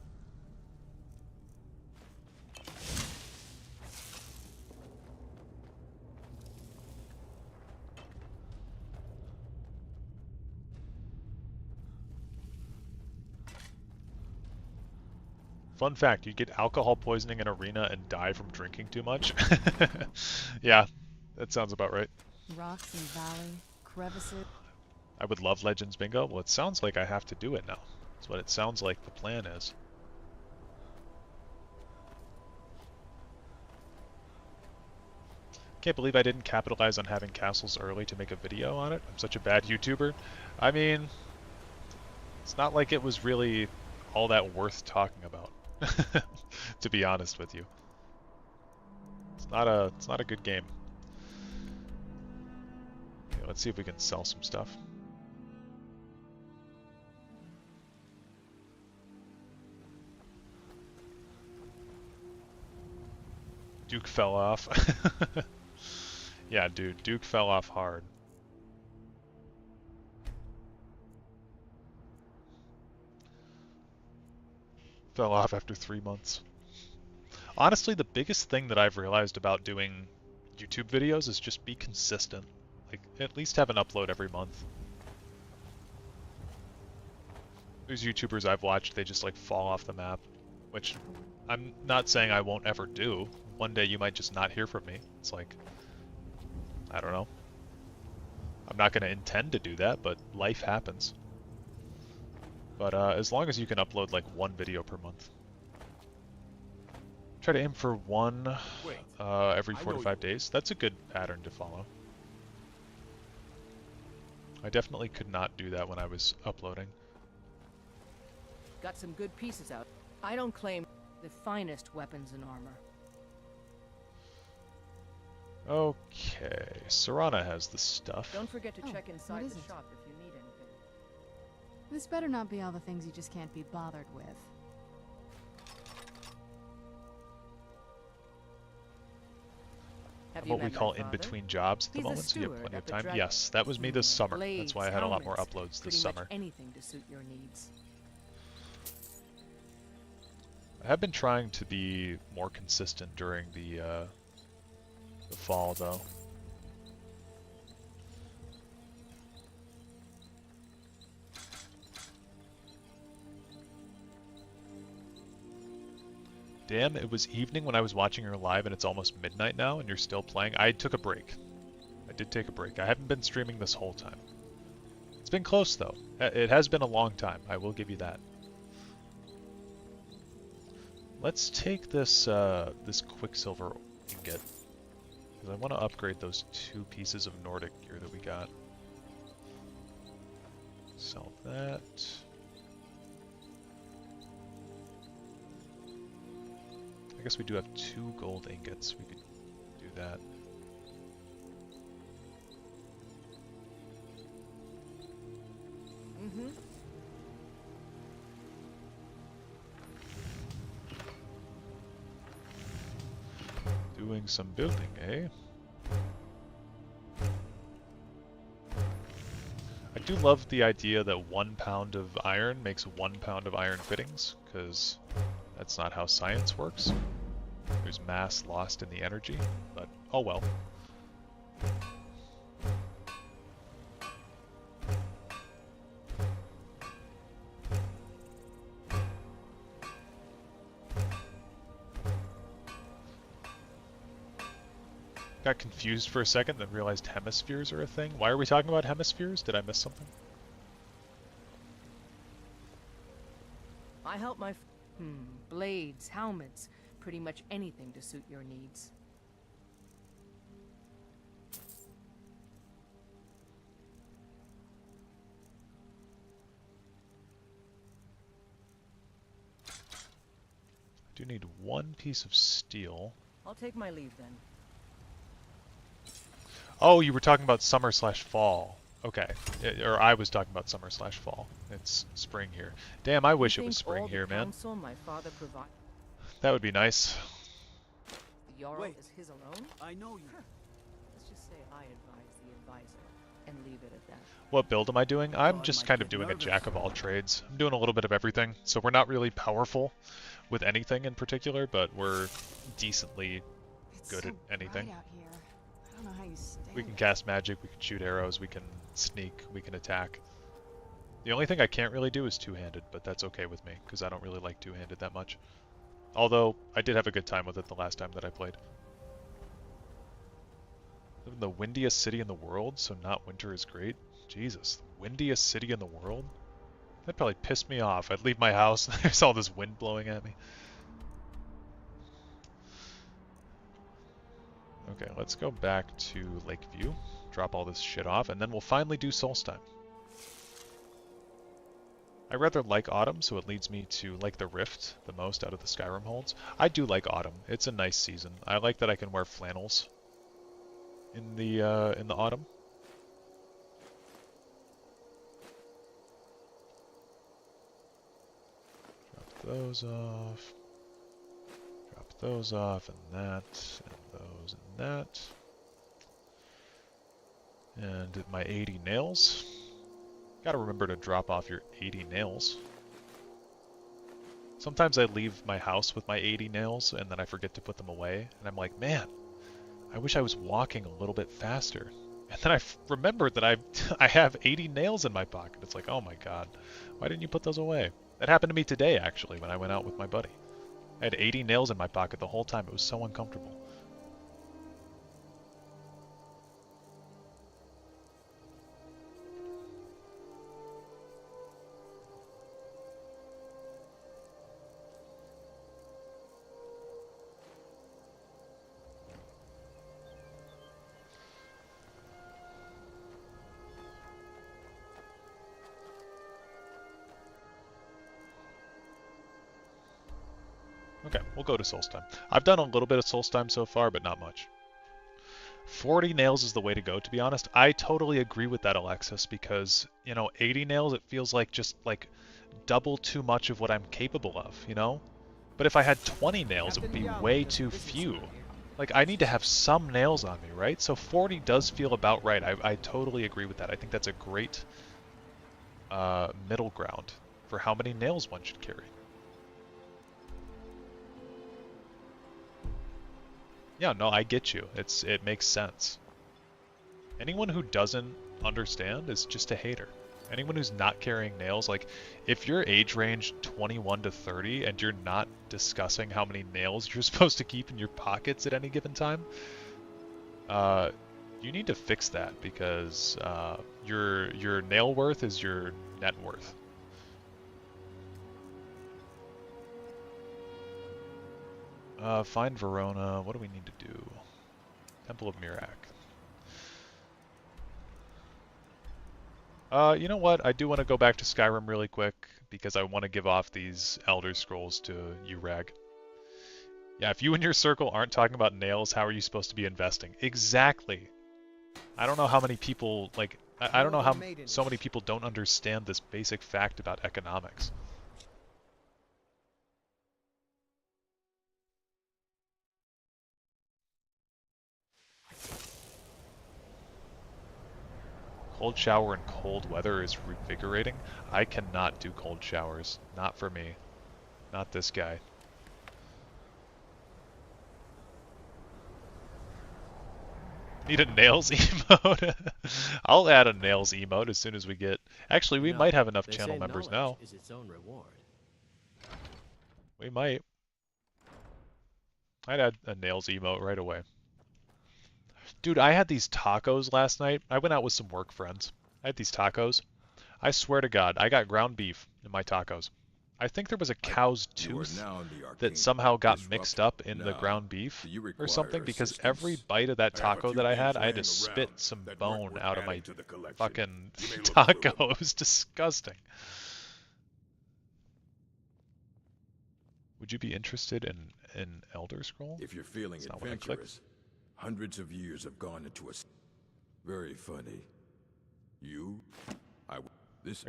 Fun fact, you get alcohol poisoning in Arena and die from drinking too much. Yeah, that sounds about right. Rocks and valley, crevices. I would love Legends Bingo. Well, it sounds like I have to do it now. That's what it sounds like the plan is. Can't believe I didn't capitalize on having castles early to make a video on it. I'm such a bad YouTuber. I mean, it's not like it was really all that worth talking about, to be honest with you. It's not a good game. Okay, let's see if we can sell some stuff. Duke fell off. Yeah, dude, Duke fell off hard. Fell off after 3 months. Honestly, the biggest thing that I've realized about doing YouTube videos is just be consistent. Like, at least have an upload every month. There's YouTubers I've watched, they just like fall off the map, which I'm not saying I won't ever do. One day you might just not hear from me. It's like, I don't know. I'm not going to intend to do that, but life happens. But as long as you can upload like one video per month. Try to aim for one every 4 to 5 days. That's a good pattern to follow. I definitely could not do that when I was uploading. Got some good pieces out. I don't claim the finest weapons and armor. Okay, Serana has the stuff. Don't forget to Oh, check what inside is the it? shop if you need anything. This better not be all the things you just can't be bothered with. Have I'm you what we met my call in father? between jobs at the He's a moment, so you have steward plenty at of the time. Dragon. Yes, that was me this summer. That's why I had a lot more Blades, uploads this pretty summer. much anything to suit your needs. I have been trying to be more consistent during the fall, though. Damn, it was evening when I was watching your live and it's almost midnight now and you're still playing. I took a break. I did take a break. I haven't been streaming this whole time. It's been close, though. It has been a long time. I will give you that. Let's take this this Quicksilver ingot, because I want to upgrade those 2 pieces of Nordic gear that we got. Sell that. I guess we do have 2 gold ingots. We could do that. Mm-hmm. Doing some building, eh? I do love the idea that 1 pound of iron makes 1 pound of iron fittings, because that's not how science works. There's mass lost in the energy, but oh well. Got confused for a second, then realized hemispheres are a thing. Why are we talking about hemispheres? Did I miss something? I help my blades, helmets, pretty much anything to suit your needs. I do need 1 piece of steel. I'll take my leave then. Oh, you were talking about summer/fall. Okay. Or I was talking about summer/fall. It's spring here. Damn, I wish it was spring here, man. Counsel my father provide. That would be nice. The Jarl Wait. is his alone? I know you. Let's just say I advise the advisor and leave it at that. What build am I doing? I'm God just might kind of get doing a nervous. jack of all trades. I'm doing a little bit of everything. So we're not really powerful with anything in particular, but we're decently It's good so at anything. bright out here. I don't know how you stand We can it. cast magic, we can shoot arrows, we can sneak, we can attack. The only thing I can't really do is two-handed, but that's okay with me, because I don't really like two-handed that much. Although, I did have a good time with it the last time that I played. Live in the windiest city in the world, so not winter is great. Jesus, the windiest city in the world? That'd probably piss me off. I'd leave my house and there's all this wind blowing at me. Okay, let's go back to Lakeview, drop all this shit off, and then we'll finally do Solstheim. I rather like Autumn, so it leads me to like the Rift the most out of the Skyrim holds. I do like Autumn. It's a nice season. I like that I can wear flannels in the autumn. Drop those off. Drop those off, and that, and those, and that. And my 80 nails. Gotta remember to drop off your 80 nails. Sometimes I leave my house with my 80 nails and then I forget to put them away. And I'm like, man, I wish I was walking a little bit faster. And then I remembered that I have 80 nails in my pocket. It's like, oh my god, why didn't you put those away? That happened to me today, actually, when I went out with my buddy. I had 80 nails in my pocket the whole time. It was so uncomfortable. Okay, we'll go to Solstheim. I've done a little bit of Solstheim so far, but not much. 40 nails is the way to go, to be honest. I totally agree with that, Alexis, because, you know, 80 nails, it feels like just, like, double too much of what I'm capable of, you know? But if I had 20 nails, it would be way too few. Like, I need to have some nails on me, right? So 40 does feel about right. I totally agree with that. I think that's a great middle ground for how many nails one should carry. Yeah, no, I get you. It makes sense. Anyone who doesn't understand is just a hater. Anyone who's not carrying nails, like, if you're age range 21 to 30 and you're not discussing how many nails you're supposed to keep in your pockets at any given time, you need to fix that because your nail worth is your net worth. Find Verona. What do we need to do? Temple of Mirac. You know what? I do want to go back to Skyrim really quick because I want to give off these Elder Scrolls to you, Rag. Yeah, if you and your circle aren't talking about nails, how are you supposed to be investing? Exactly. I don't know how many people, like, I don't know how so many people don't understand this basic fact about economics. Cold shower in cold weather is revigorating. I cannot do cold showers. Not for me. Not this guy. Need a nails emote? I'll add a nails emote as soon as we get... Actually, we might have enough channel members now. Is its own reward. We might. I'd add a nails emote right away. Dude, I had these tacos last night. I went out with some work friends. I had these tacos. I swear to God, I got ground beef in my tacos. I think there was a cow's tooth that somehow got mixed up in the ground beef or something because every bite of that taco that I had to spit some bone out of my fucking taco. It was disgusting. Would you be interested in Elder Scroll? If you're feeling adventurous, hundreds of years have gone into a... Very funny. Are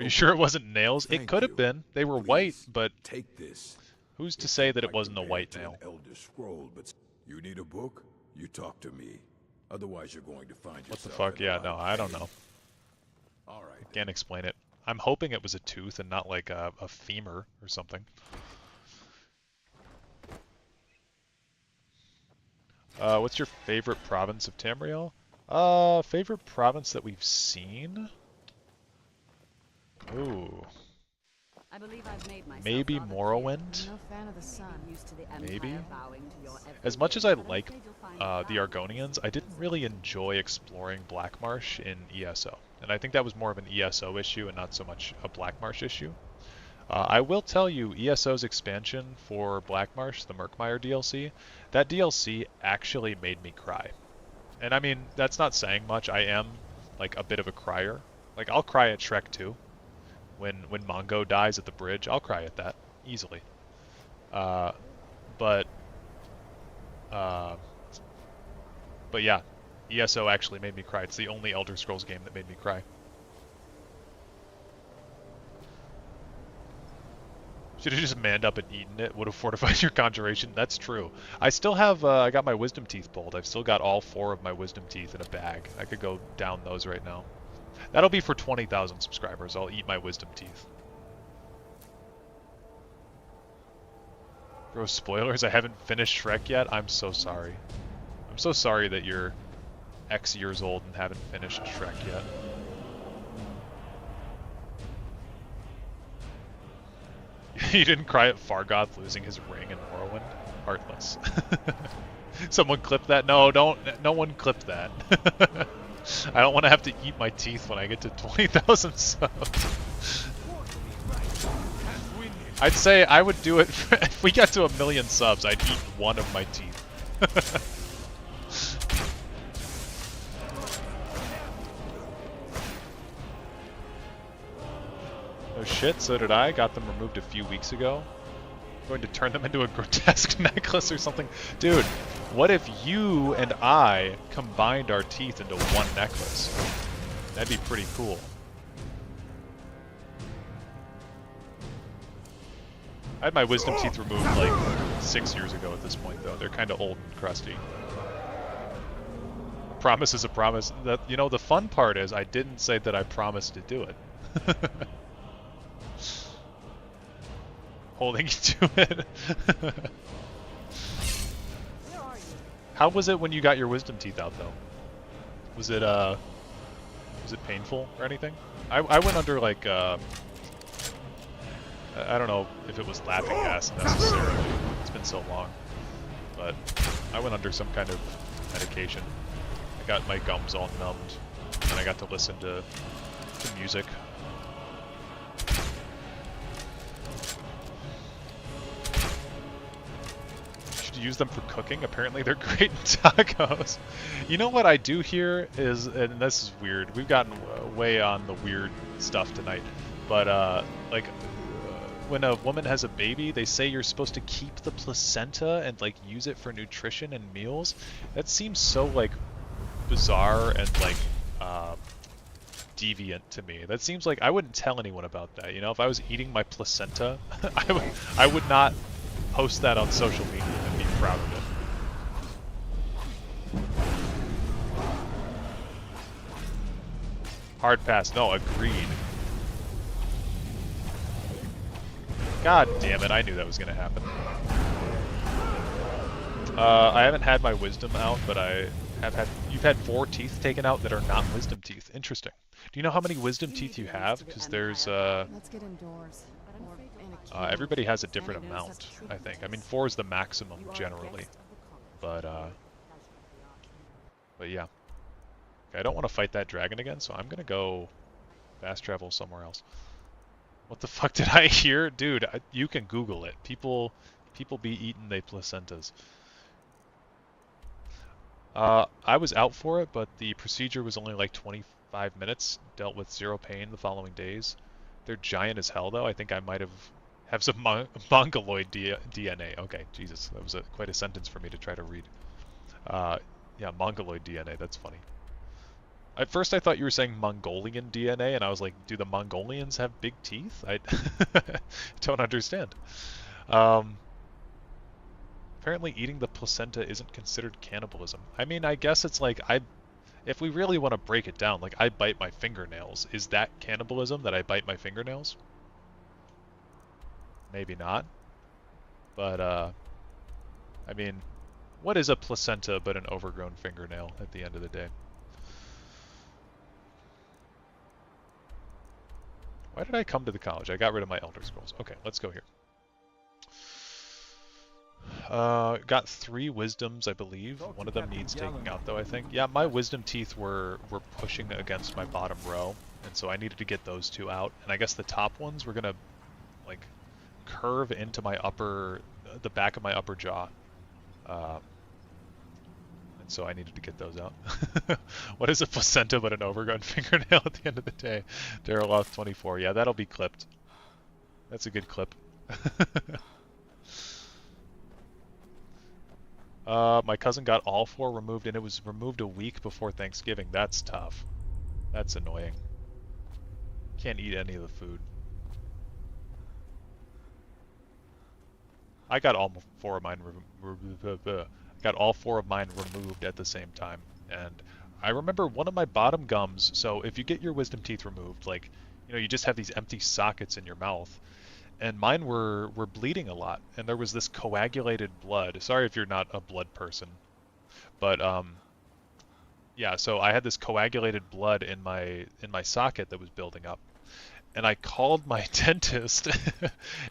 you sure it wasn't nails? It could have been. They were white, but take this. Who's to say that it wasn't a white nail? Elder Scroll, but you need a book? You talk to me. Otherwise, you're going to find yourself. What the fuck? Yeah, no, I don't know. All right. Can't explain it. I'm hoping it was a tooth and not like a femur or something. What's your favorite province of Tamriel? Favorite province that we've seen? Ooh. I believe I've made myself Maybe rather Morrowind. No fan of the sun. clear. Used to the Maybe. Empire bowing to your every As much as whim, I but I'm like afraid you'll find the value Argonians, I didn't in really enjoy exploring Blackmarsh in ESO. And I think that was more of an ESO issue and not so much a Blackmarsh issue. I will tell you, ESO's expansion for Blackmarsh, the Murkmire DLC, that DLC actually made me cry. And I mean, that's not saying much. I am, like, a bit of a crier. Like, I'll cry at Shrek 2. When Mongo dies at the bridge, I'll cry at that, easily. But yeah, ESO actually made me cry. It's the only Elder Scrolls game that made me cry. Should have just manned up and eaten it. Would have fortified your conjuration. That's true. I still have, I got my wisdom teeth pulled. I've still got all 4 of my wisdom teeth in a bag. I could go down those right now. That'll be for 20,000 subscribers. I'll eat my wisdom teeth. Bro, spoilers, I haven't finished Shrek yet. I'm so sorry. I'm so sorry that you're X years old and haven't finished Shrek yet. You didn't cry at Fargoth losing his ring in Morrowind? Heartless. Someone clip that? No, don't. No one clip that. I don't want to have to eat my teeth when I get to 20,000 subs. I'd say I would do it if we got to 1,000,000 subs. I'd eat one of my teeth. Oh shit, so did I. Got them removed a few weeks ago. Going to turn them into a grotesque necklace or something. Dude, what if you and I combined our teeth into one necklace? That'd be pretty cool. I had my wisdom teeth removed like 6 years ago at this point, though. They're kind of old and crusty. A promise is a promise. That, you know, the fun part is I didn't say that I promised to do it. Holding you to it. How was it when you got your wisdom teeth out, though? Was it painful or anything? I went under like I don't know if it was laughing gas necessarily. It's been so long, but I went under some kind of medication. I got my gums all numbed, and I got to listen to music. Use them for cooking. Apparently they're great in tacos. You know what I do here is, and this is weird, we've gotten way on the weird stuff tonight, but like when a woman has a baby, they say you're supposed to keep the placenta and like use it for nutrition and meals. That seems so like bizarre and like deviant to me. That seems like I wouldn't tell anyone about that. You know, if I was eating my placenta, I would not post that on social media and be proud of it. Hard pass. No, agreed. God damn it, I knew that was going to happen. I haven't had my wisdom out, but I have had... You've had 4 teeth taken out that are not wisdom teeth. Interesting. Do you know how many wisdom teeth you have? Because there's, Let's get indoors. everybody has a different amount, I think. I mean, 4 is the maximum, generally. But yeah. Okay, I don't want to fight that dragon again, so I'm gonna go fast travel somewhere else. What the fuck did I hear? Dude, you can Google it. People be eating they placentas. I was out for it, but the procedure was only like 25 minutes. Dealt with 0 pain the following days. They're giant as hell, though. I think I might have some mongoloid DNA. Okay, Jesus, that was quite a sentence for me to try to read. Yeah, mongoloid DNA. That's funny. At first, I thought you were saying Mongolian DNA, and I was like, do the Mongolians have big teeth? I don't understand. Apparently, eating the placenta isn't considered cannibalism. I mean, I guess it's like if we really want to break it down, like I bite my fingernails. Is that cannibalism that I bite my fingernails? Maybe not. But, I mean, what is a placenta but an overgrown fingernail at the end of the day? Why did I come to the college? I got rid of my Elder Scrolls. Okay, let's go here. Got 3 wisdoms, I believe. One of them needs taking out, though, I think. Yeah, my wisdom teeth were pushing against my bottom row, and so I needed to get those 2 out. And I guess the top ones were gonna, like, curve into my the back of my upper jaw. And so I needed to get those out. What is a placenta but an overgrown fingernail at the end of the day? Dareloth 24. Yeah, that'll be clipped. That's a good clip. My cousin got all 4 removed, and it was removed a week before Thanksgiving. That's tough. That's annoying. Can't eat any of the food. I got all 4 of mine removed at the same time, and I remember one of my bottom gums. So if you get your wisdom teeth removed, like, you know, you just have these empty sockets in your mouth, and mine were bleeding a lot, and there was this coagulated blood. Sorry if you're not a blood person, but yeah. So I had this coagulated blood in my socket that was building up, and I called my dentist,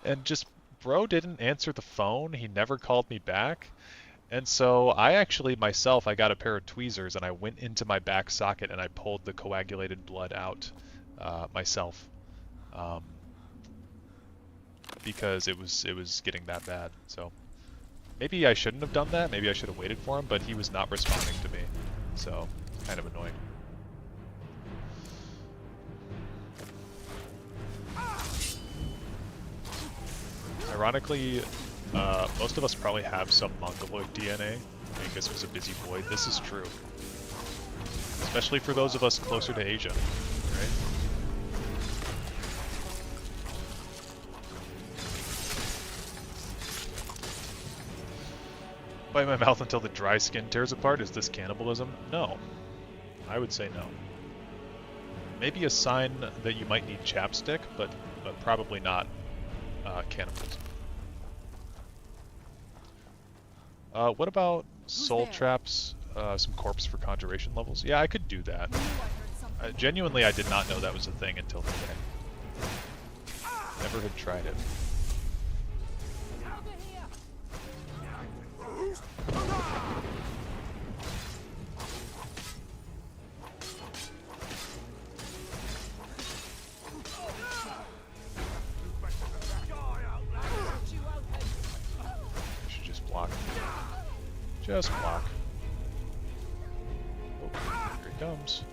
and just bro didn't answer the phone. He never called me back. And so I actually myself, I got a pair of tweezers and I went into my back socket and I pulled the coagulated blood out myself, because it was getting that bad. So maybe I shouldn't have done that. Maybe I should have waited for him, but he was not responding to me. So kind of annoying. Ironically, most of us probably have some Mongoloid DNA. Angus was a busy boy. This is true. Especially for those of us closer to Asia, right? Bite my mouth until the dry skin tears apart. Is this cannibalism? No. I would say no. Maybe a sign that you might need chapstick, but probably not cannibalism. What about soul traps, some corpse for conjuration levels? Yeah, I could do that. Genuinely, I did not know that was a thing until today. Never had tried it. I should just block. Just block. Oh, here he comes.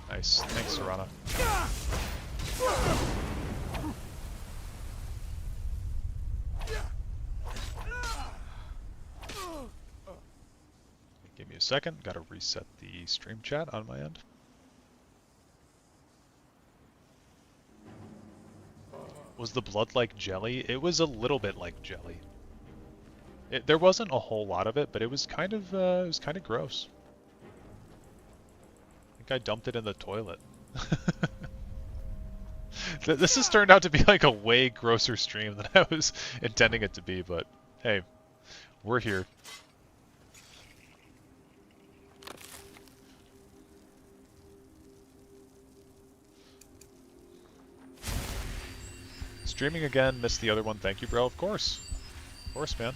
Nice. Thanks, Serana. Give me a second. Gotta reset the stream chat on my end. Was the blood like jelly? It was a little bit like jelly. There wasn't a whole lot of it, but it was kind of gross. I think I dumped it in the toilet. This has turned out to be like a way grosser stream than I was intending it to be, but hey, we're here. Streaming again, missed the other one. Thank you, bro. Of course, man.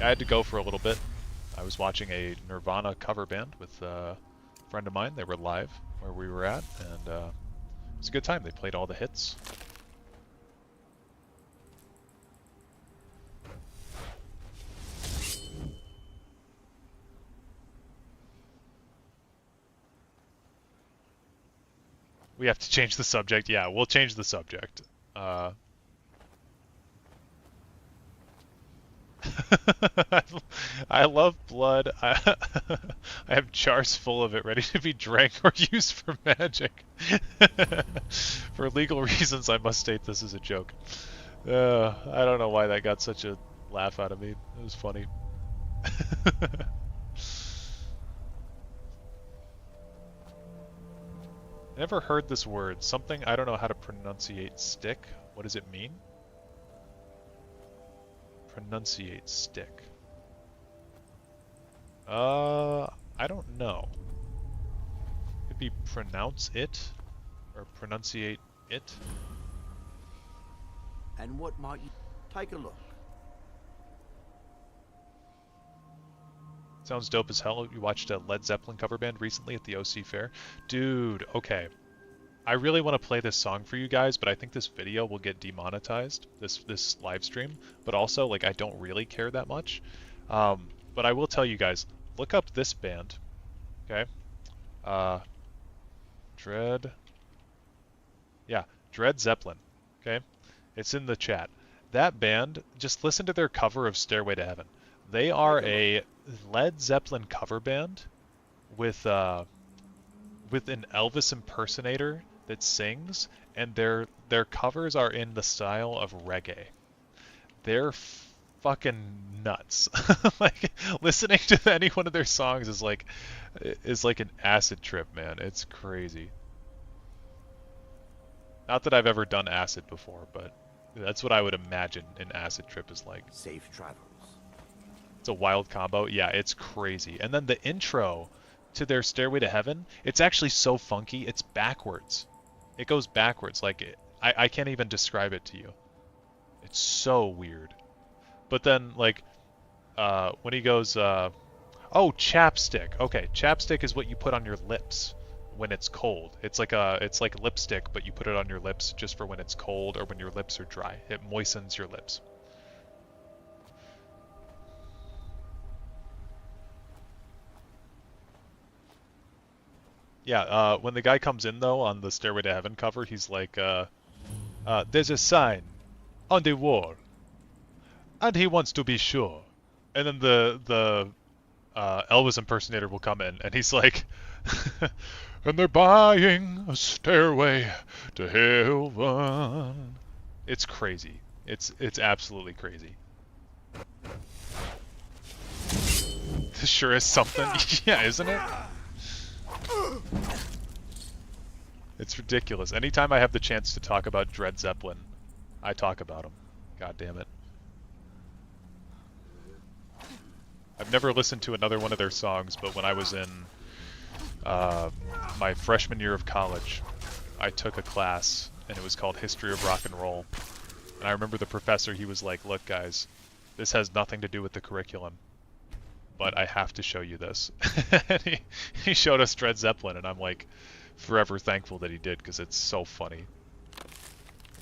I had to go for a little bit. I was watching a Nirvana cover band with a friend of mine. They were live where we were at, and it was a good time. They played all the hits. We have to change the subject. Yeah, we'll change the subject. I love blood. I have jars full of it ready to be drank or used for magic. For legal reasons, I must state this is a joke. I don't know why that got such a laugh out of me. It was funny. I never heard this word. Something I don't know how to pronunciate. Stick? What does it mean? Pronunciate stick. I don't know. Could be pronounce it or pronunciate it. And what might you... Take a look. Sounds dope as hell. You watched a Led Zeppelin cover band recently at the OC Fair? Dude, okay. I really want to play this song for you guys, but I think this video will get demonetized, this live stream. But also, like, I don't really care that much. But I will tell you guys, look up this band, okay? Dread Zeppelin, okay? It's in the chat. That band, just listen to their cover of Stairway to Heaven. They are a Led Zeppelin cover band with an Elvis impersonator that sings, and their covers are in the style of reggae. They're fucking nuts. Like, listening to any one of their songs is like an acid trip, man. It's crazy. Not that I've ever done acid before, but that's what I would imagine an acid trip is like. Safe travels. It's a wild combo. Yeah, it's crazy. And then the intro to their Stairway to Heaven, it's actually so funky, it's backwards. It goes backwards. Like, I can't even describe it to you. It's so weird. But then, like, when he goes, oh, chapstick. Okay, chapstick is what you put on your lips when it's cold. It's like lipstick, but you put it on your lips just for when it's cold or when your lips are dry. It moistens your lips. Yeah, when the guy comes in, though, on the Stairway to Heaven cover, he's like, there's a sign on the wall, and he wants to be sure. And then the Elvis impersonator will come in, and he's like, and they're buying a stairway to heaven. It's crazy. It's absolutely crazy. This sure is something. Yeah, isn't it? It's ridiculous. Anytime I have the chance to talk about Dread Zeppelin, I talk about them. God damn it. I've never listened to another one of their songs, but when I was in my freshman year of college, I took a class, and it was called History of Rock and Roll. And I remember the professor, he was like, look guys, this has nothing to do with the curriculum, but I have to show you this. And he showed us Dread Zeppelin, and I'm like forever thankful that he did, because it's so funny.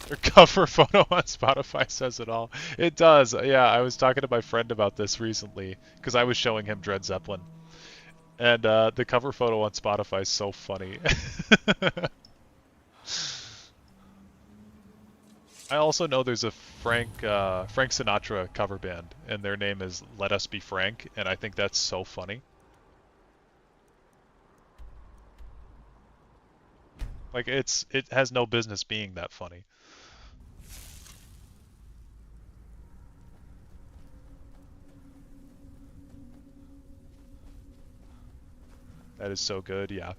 Their cover photo on Spotify says it all. It does. Yeah, I was talking to my friend about this recently, because I was showing him Dread Zeppelin. And the cover photo on Spotify is so funny. I also know there's a Frank Sinatra cover band, and their name is Let Us Be Frank, and I think that's so funny. Like, it has no business being that funny. That is so good, yeah.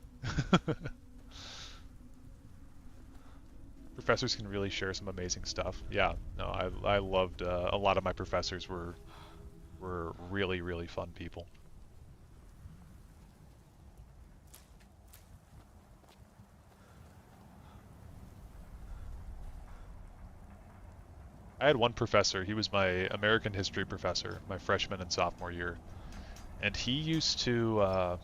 Professors can really share some amazing stuff. Yeah, no, I loved, a lot of my professors were really, really fun people. I had one professor, he was my American history professor, my freshman and sophomore year. And he used to,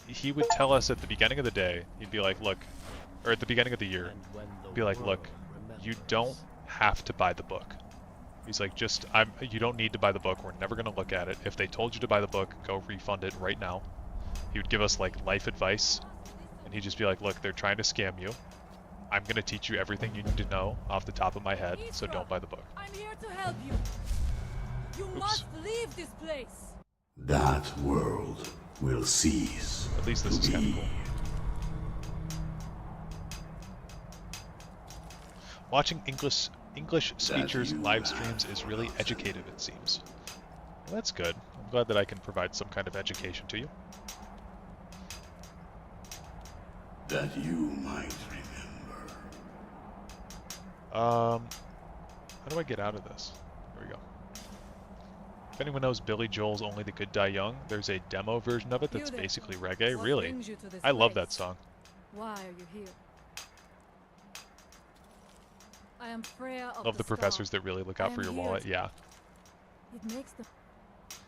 he would tell us at the beginning of the day, he'd be like, look, or at the beginning of the year, be like, look, you don't have to buy the book. He's like, you don't need to buy the book, we're never gonna look at it. If they told you to buy the book, go refund it right now. He would give us like life advice, and he'd just be like, look, they're trying to scam you. I'm gonna teach you everything you need to know off the top of my head, so don't buy the book. I'm here to help you. You must leave this place. That world will cease. At least this is kind of cool. Watching English speakers live streams is really educative, it seems. Well, that's good. I'm glad that I can provide some kind of education to you. That you might remember. How do I get out of this? There we go. If anyone knows Billy Joel's Only the Good Die Young, there's a demo version of it that's basically reggae. What Really? brings you to this I love that place? song. Why are you here? I am Freya of Love the Star. professors that really look out I for am your here wallet. to- Yeah. It makes the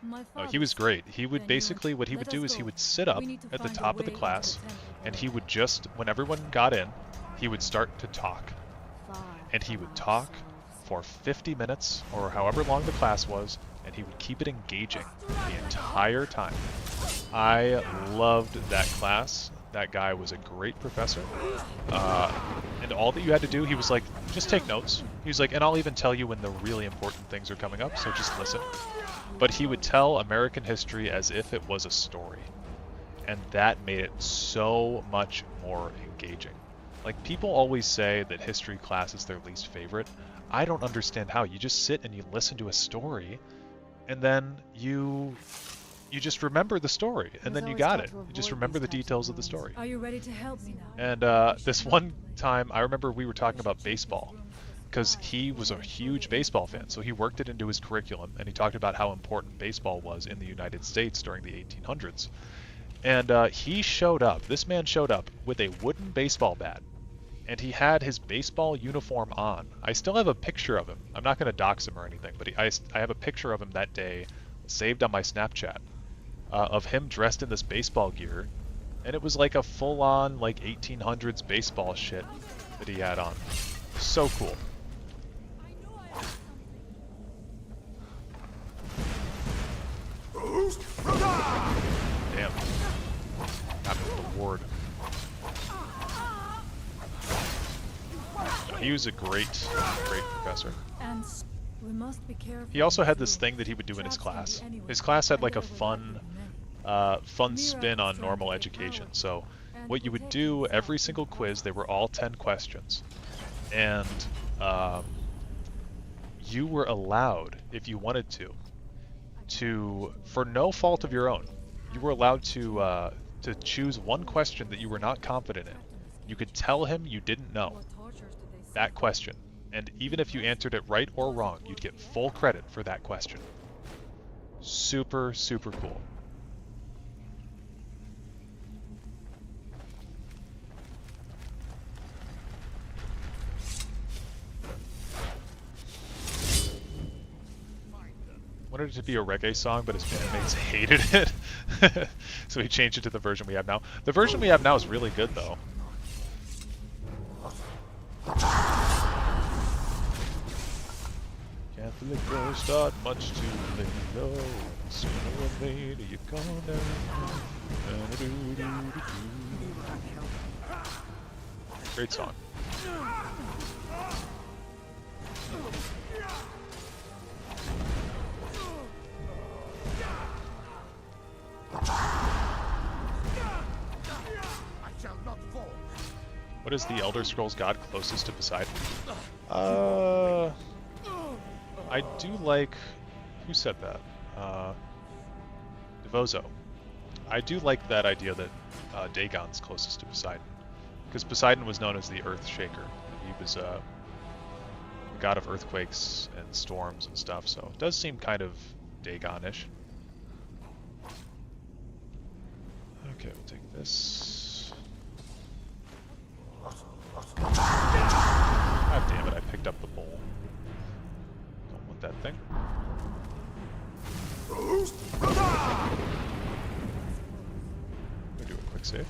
my Oh, he father was said, great. He would "Then you basically, what he let would do us is he go. would sit up We need to at the find a top of the way into class, temple and boy." he would just, when everyone got in, he would start to talk. And he would talk for 50 minutes, or however long the class was, and he would keep it engaging the entire time. I loved that class. That guy was a great professor. And all that you had to do, he was like, just take notes. He was like, and I'll even tell you when the really important things are coming up, so just listen. But he would tell American history as if it was a story. And that made it so much more engaging. Like, people always say that history class is their least favorite. I don't understand how. You just sit and you listen to a story, and then you just remember the story, and then you got it. You just remember the details of the story. Are you ready to help me now? And this one time, I remember we were talking about baseball, because he was a huge baseball fan, so he worked it into his curriculum, and he talked about how important baseball was in the United States during the 1800s. And he showed up, this man showed up with a wooden baseball bat, and he had his baseball uniform on. I still have a picture of him. I'm not going to dox him or anything, but I have a picture of him that day saved on my Snapchat of him dressed in this baseball gear, and it was like a full-on like 1800s baseball shit that he had on. So cool. Damn. Got me with the ward. No, he was a great professor. And we must be careful. He also had this thing that he would do in his class. His class had like a fun spin on normal education. So what you would do every single quiz, they were all 10 questions. And you were allowed, if you wanted to, for no fault of your own, you were allowed to choose one question that you were not confident in. You could tell him you didn't know that question, and even if you answered it right or wrong, you'd get full credit for that question. Super, super cool. Wanted it to be a reggae song, but his bandmates hated it. So he changed it to the version we have now. The version we have now is really good, though. Can't let go, start much too late. No, sooner or later you're gonna. Great song. What is the Elder Scrolls god closest to Poseidon? I do like... Who said that? Devozo. I do like that idea that Dagon's closest to Poseidon. Because Poseidon was known as the Earth Shaker. He was a god of earthquakes and storms and stuff, so it does seem kind of Dagon-ish. Okay, we'll take this. God damn it, I picked up the bowl. Don't want that thing. We'll do a quick save.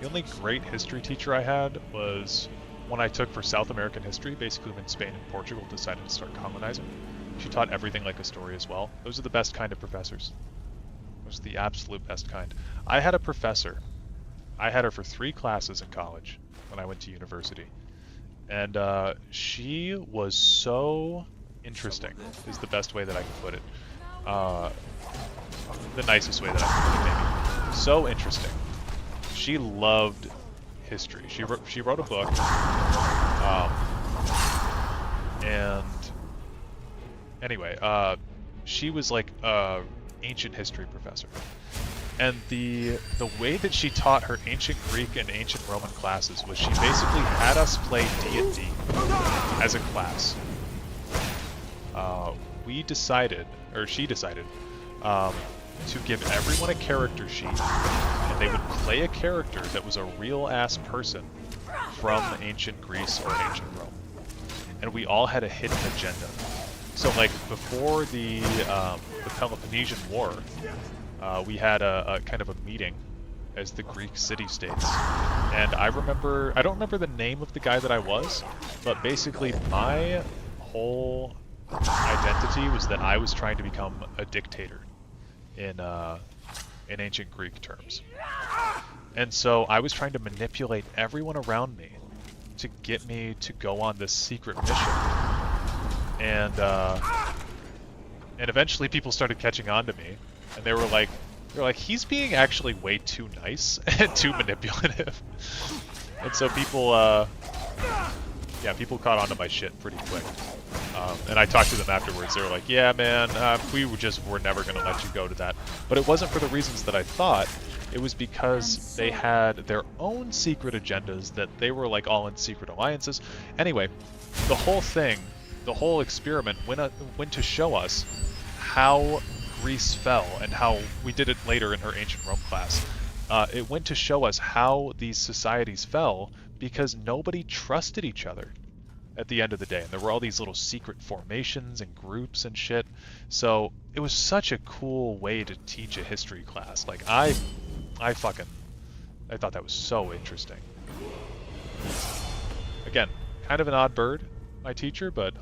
The only great history teacher I had was one I took for South American history, basically when Spain and Portugal decided to start colonizing. She taught everything like a story as well. Those are the best kind of professors. Those are the absolute best kind. I had a professor. I had her for 3 classes in college when I went to university. And she was so interesting, is the best way that I can put it. The nicest way that I can put it, maybe. So interesting. She loved history. She wrote a book. And anyway, she was like a ancient history professor. And the way that she taught her ancient Greek and ancient Roman classes was she basically had us play D&D as a class. We decided, or she decided, to give everyone a character sheet, and they would play a character that was a real-ass person from ancient Greece or ancient Rome. And we all had a hidden agenda. So, like, before the Peloponnesian War, we had a kind of a meeting as the Greek city-states. And I don't remember the name of the guy that I was, but basically my whole identity was that I was trying to become a dictator in ancient Greek terms. And so I was trying to manipulate everyone around me to get me to go on this secret mission. And eventually people started catching on to me, and they were like, he's being actually way too nice and too manipulative. And so people, people caught on to my shit pretty quick. And I talked to them afterwards. They were like, yeah, man, we were never going to let you go to that. But it wasn't for the reasons that I thought. It was because they had their own secret agendas that they were like all in secret alliances. Anyway, the whole thing, the whole experiment went to show us how Greece fell, and how we did it later in her ancient Rome class. It went to show us how these societies fell because nobody trusted each other at the end of the day. And there were all these little secret formations and groups and shit. So it was such a cool way to teach a history class. Like, I thought that was so interesting. Again, kind of an odd bird, my teacher, but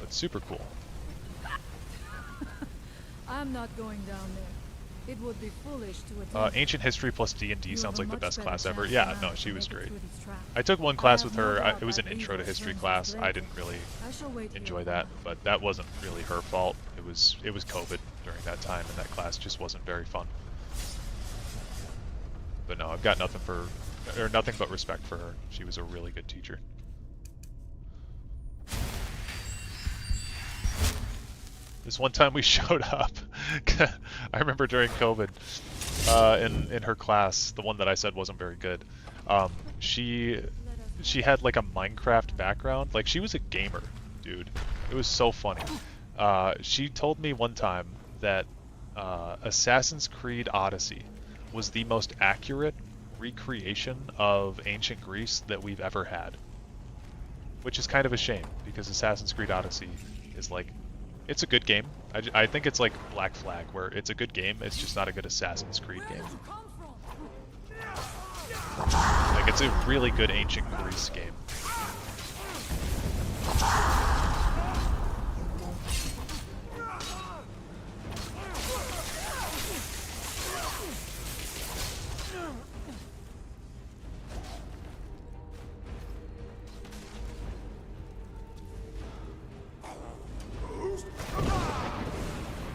super cool. I'm not going down there. It would be foolish to attempt. Ancient history plus D&D sounds like the best class ever. chance Yeah, now no, to she was make it great. through these traps. I took one I class have with no her. doubt It was an that intro to evil history turns class. its I blade. didn't really I shall wait enjoy here. that, but that wasn't really her fault. It was COVID during that time, and that class just wasn't very fun. But no, I've got nothing but respect for her. She was a really good teacher. This one time we showed up, I remember during COVID, in her class, the one that I said wasn't very good. She had like a Minecraft background. Like, she was a gamer, dude. It was so funny. She told me one time that Assassin's Creed Odyssey was the most accurate recreation of ancient Greece that we've ever had. Which is kind of a shame, because Assassin's Creed Odyssey is like, it's a good game. I think it's like Black Flag, where it's a good game, it's just not a good Assassin's Creed game. Like, it's a really good ancient Greece game.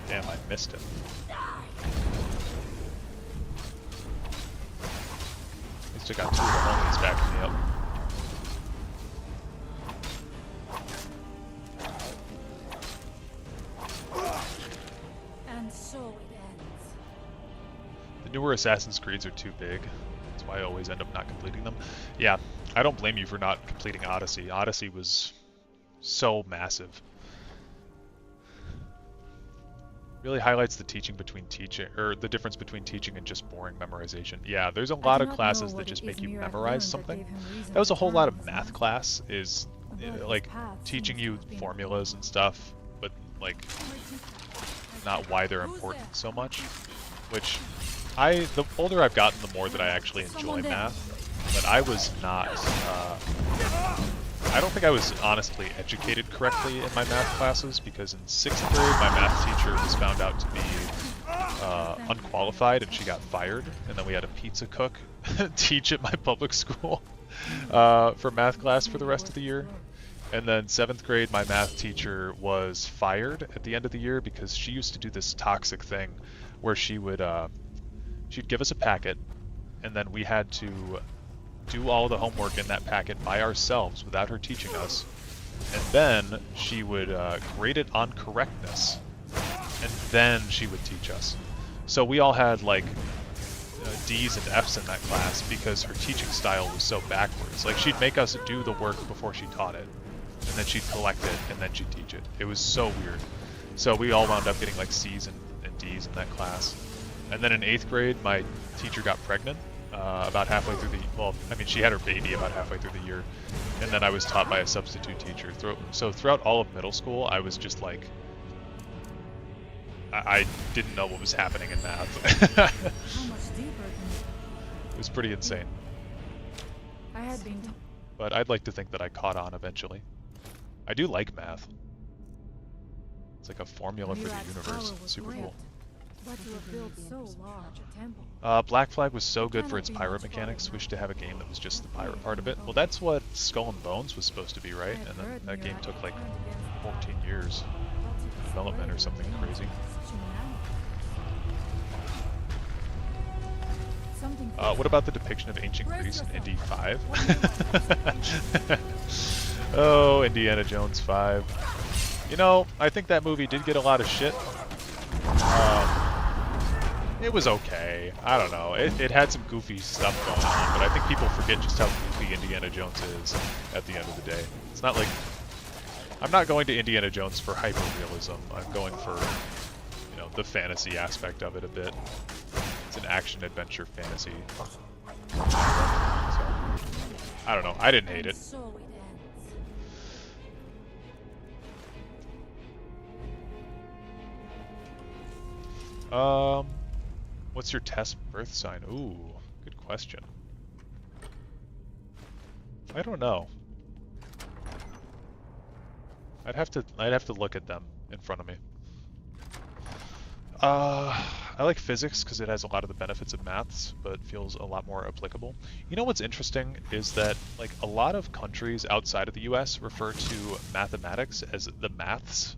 Damn, I missed it. At least I got 2 of the homies backing me up. And so it ends. The newer Assassin's Creeds are too big. That's why I always end up not completing them. Yeah, I don't blame you for not completing Odyssey. Odyssey was so massive. Really highlights the the difference between teaching and just boring memorization. Yeah, there's a lot of classes that just make you memorize something. That was a whole lot of math class, is like teaching you formulas and stuff, but like not why they're important so much. Which the older I've gotten, the more that I actually enjoy math. But I was not I don't think I was honestly educated correctly in my math classes, because in 6th grade my math teacher was found out to be unqualified and she got fired, and then we had a pizza cook teach at my public school for math class for the rest of the year. And then 7th grade my math teacher was fired at the end of the year because she used to do this toxic thing where she would she'd give us a packet, and then we had to do all the homework in that packet by ourselves without her teaching us, and then she would grade it on correctness, and then she would teach us. So we all had like D's and F's in that class because her teaching style was so backwards. Like, she'd make us do the work before she taught it, and then she'd collect it, and then she'd teach it. It was so weird. So we all wound up getting like C's and D's in that class. And then in 8th grade, my teacher got pregnant about halfway through the, well, I mean, she had her baby about halfway through the year, and then I was taught by a substitute teacher. So throughout all of middle school, I was just like, I didn't know what was happening in math. How much deeper It was pretty insane. I had been But I'd like to think that I caught on eventually. I do like math. It's like a formula for the universe. Super cool. But to have built so large a temple. Black Flag was so good for its pirate mechanics. Wish to have a game that was just the pirate part of it. Well, that's what Skull and Bones was supposed to be, right? And then that game took like 14 years development or something crazy. What about the depiction of ancient Greece in Indy 5? Oh, Indiana Jones 5. You know, I think that movie did get a lot of shit. It was okay. I don't know. It had some goofy stuff going on, but I think people forget just how goofy Indiana Jones is at the end of the day. It's not like... I'm not going to Indiana Jones for hyper-realism. I'm going for, you know, the fantasy aspect of it a bit. It's an action-adventure fantasy. So, I don't know. I didn't hate it. So it ends. What's your test birth sign? Ooh, good question. I don't know. I'd have to look at them in front of me. I like physics because it has a lot of the benefits of maths, but feels a lot more applicable. You know what's interesting is that like a lot of countries outside of the US refer to mathematics as the maths,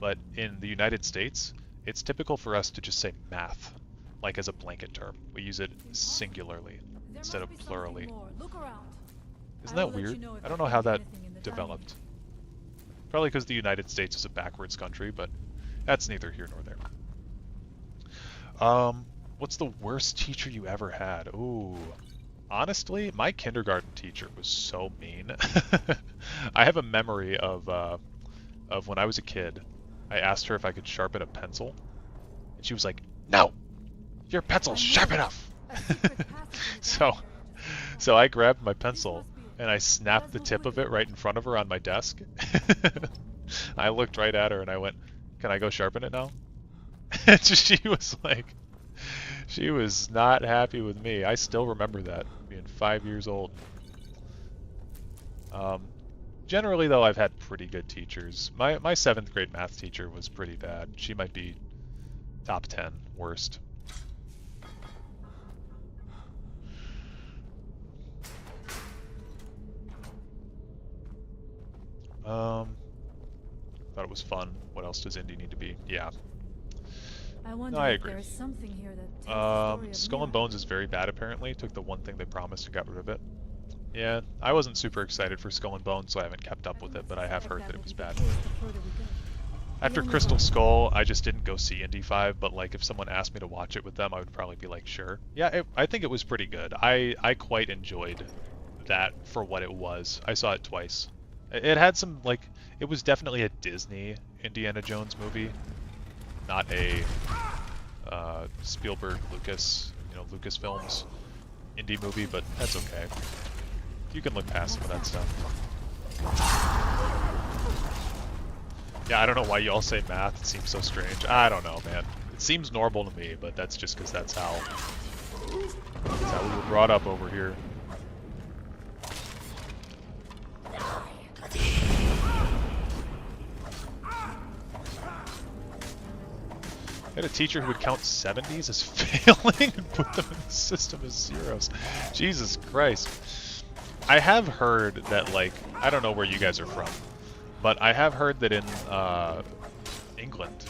but in the United States, it's typical for us to just say math, like as a blanket term. We use it singularly instead of plurally. Isn't that weird? I don't know how that developed. Probably because the United States is a backwards country, but that's neither here nor there. What's the worst teacher you ever had? Ooh, honestly, my kindergarten teacher was so mean. I have a memory of when I was a kid. I asked her if I could sharpen a pencil, and she was like, "No, your pencil's sharp enough." So I grabbed my pencil and I snapped the tip of it right in front of her on my desk. I looked right at her and I went, "Can I go sharpen it now?" And she was like, she was not happy with me. I still remember that, being 5 years old. Generally though, I've had pretty good teachers. My 7th grade math teacher was pretty bad. She might be top 10 worst. Thought it was fun. What else does Indy need to be? Yeah. I I agree. There's something here that tells the story of Skull and Bones is very bad apparently. Took the one thing they promised and got rid of it. Yeah, I wasn't super excited for Skull and Bones, so I haven't kept up with it, but I have heard that it was bad. After Crystal Skull, I just didn't go see Indy 5, but like if someone asked me to watch it with them, I would probably be like, sure. Yeah, I think it was pretty good. I quite enjoyed that for what it was. I saw it twice. It had some, like, it was definitely a Disney Indiana Jones movie, not a Spielberg, Lucas, Lucasfilms indie movie, but that's okay. You can look past some of that stuff. Yeah, I don't know why you all say math. It seems so strange. I don't know, man. It seems normal to me, but that's just because that's how we were brought up over here. I had a teacher who would count 70s as failing and put them in the system as zeros. Jesus Christ. I have heard that, like, I don't know where you guys are from, but I have heard that in England,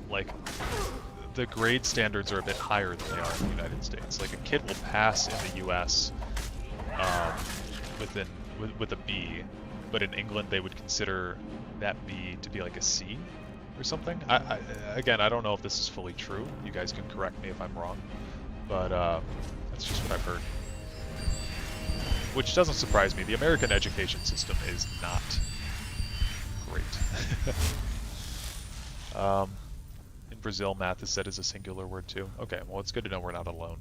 like, the grade standards are a bit higher than they are in the United States. Like, a kid will pass in the US with a B, but in England they would consider that B to be like a C or something. Again, I don't know if this is fully true. You guys can correct me if I'm wrong, but that's just what I've heard. Which doesn't surprise me. The American education system is not great. In Brazil, math is said as a singular word too. Okay, well, it's good to know we're not alone.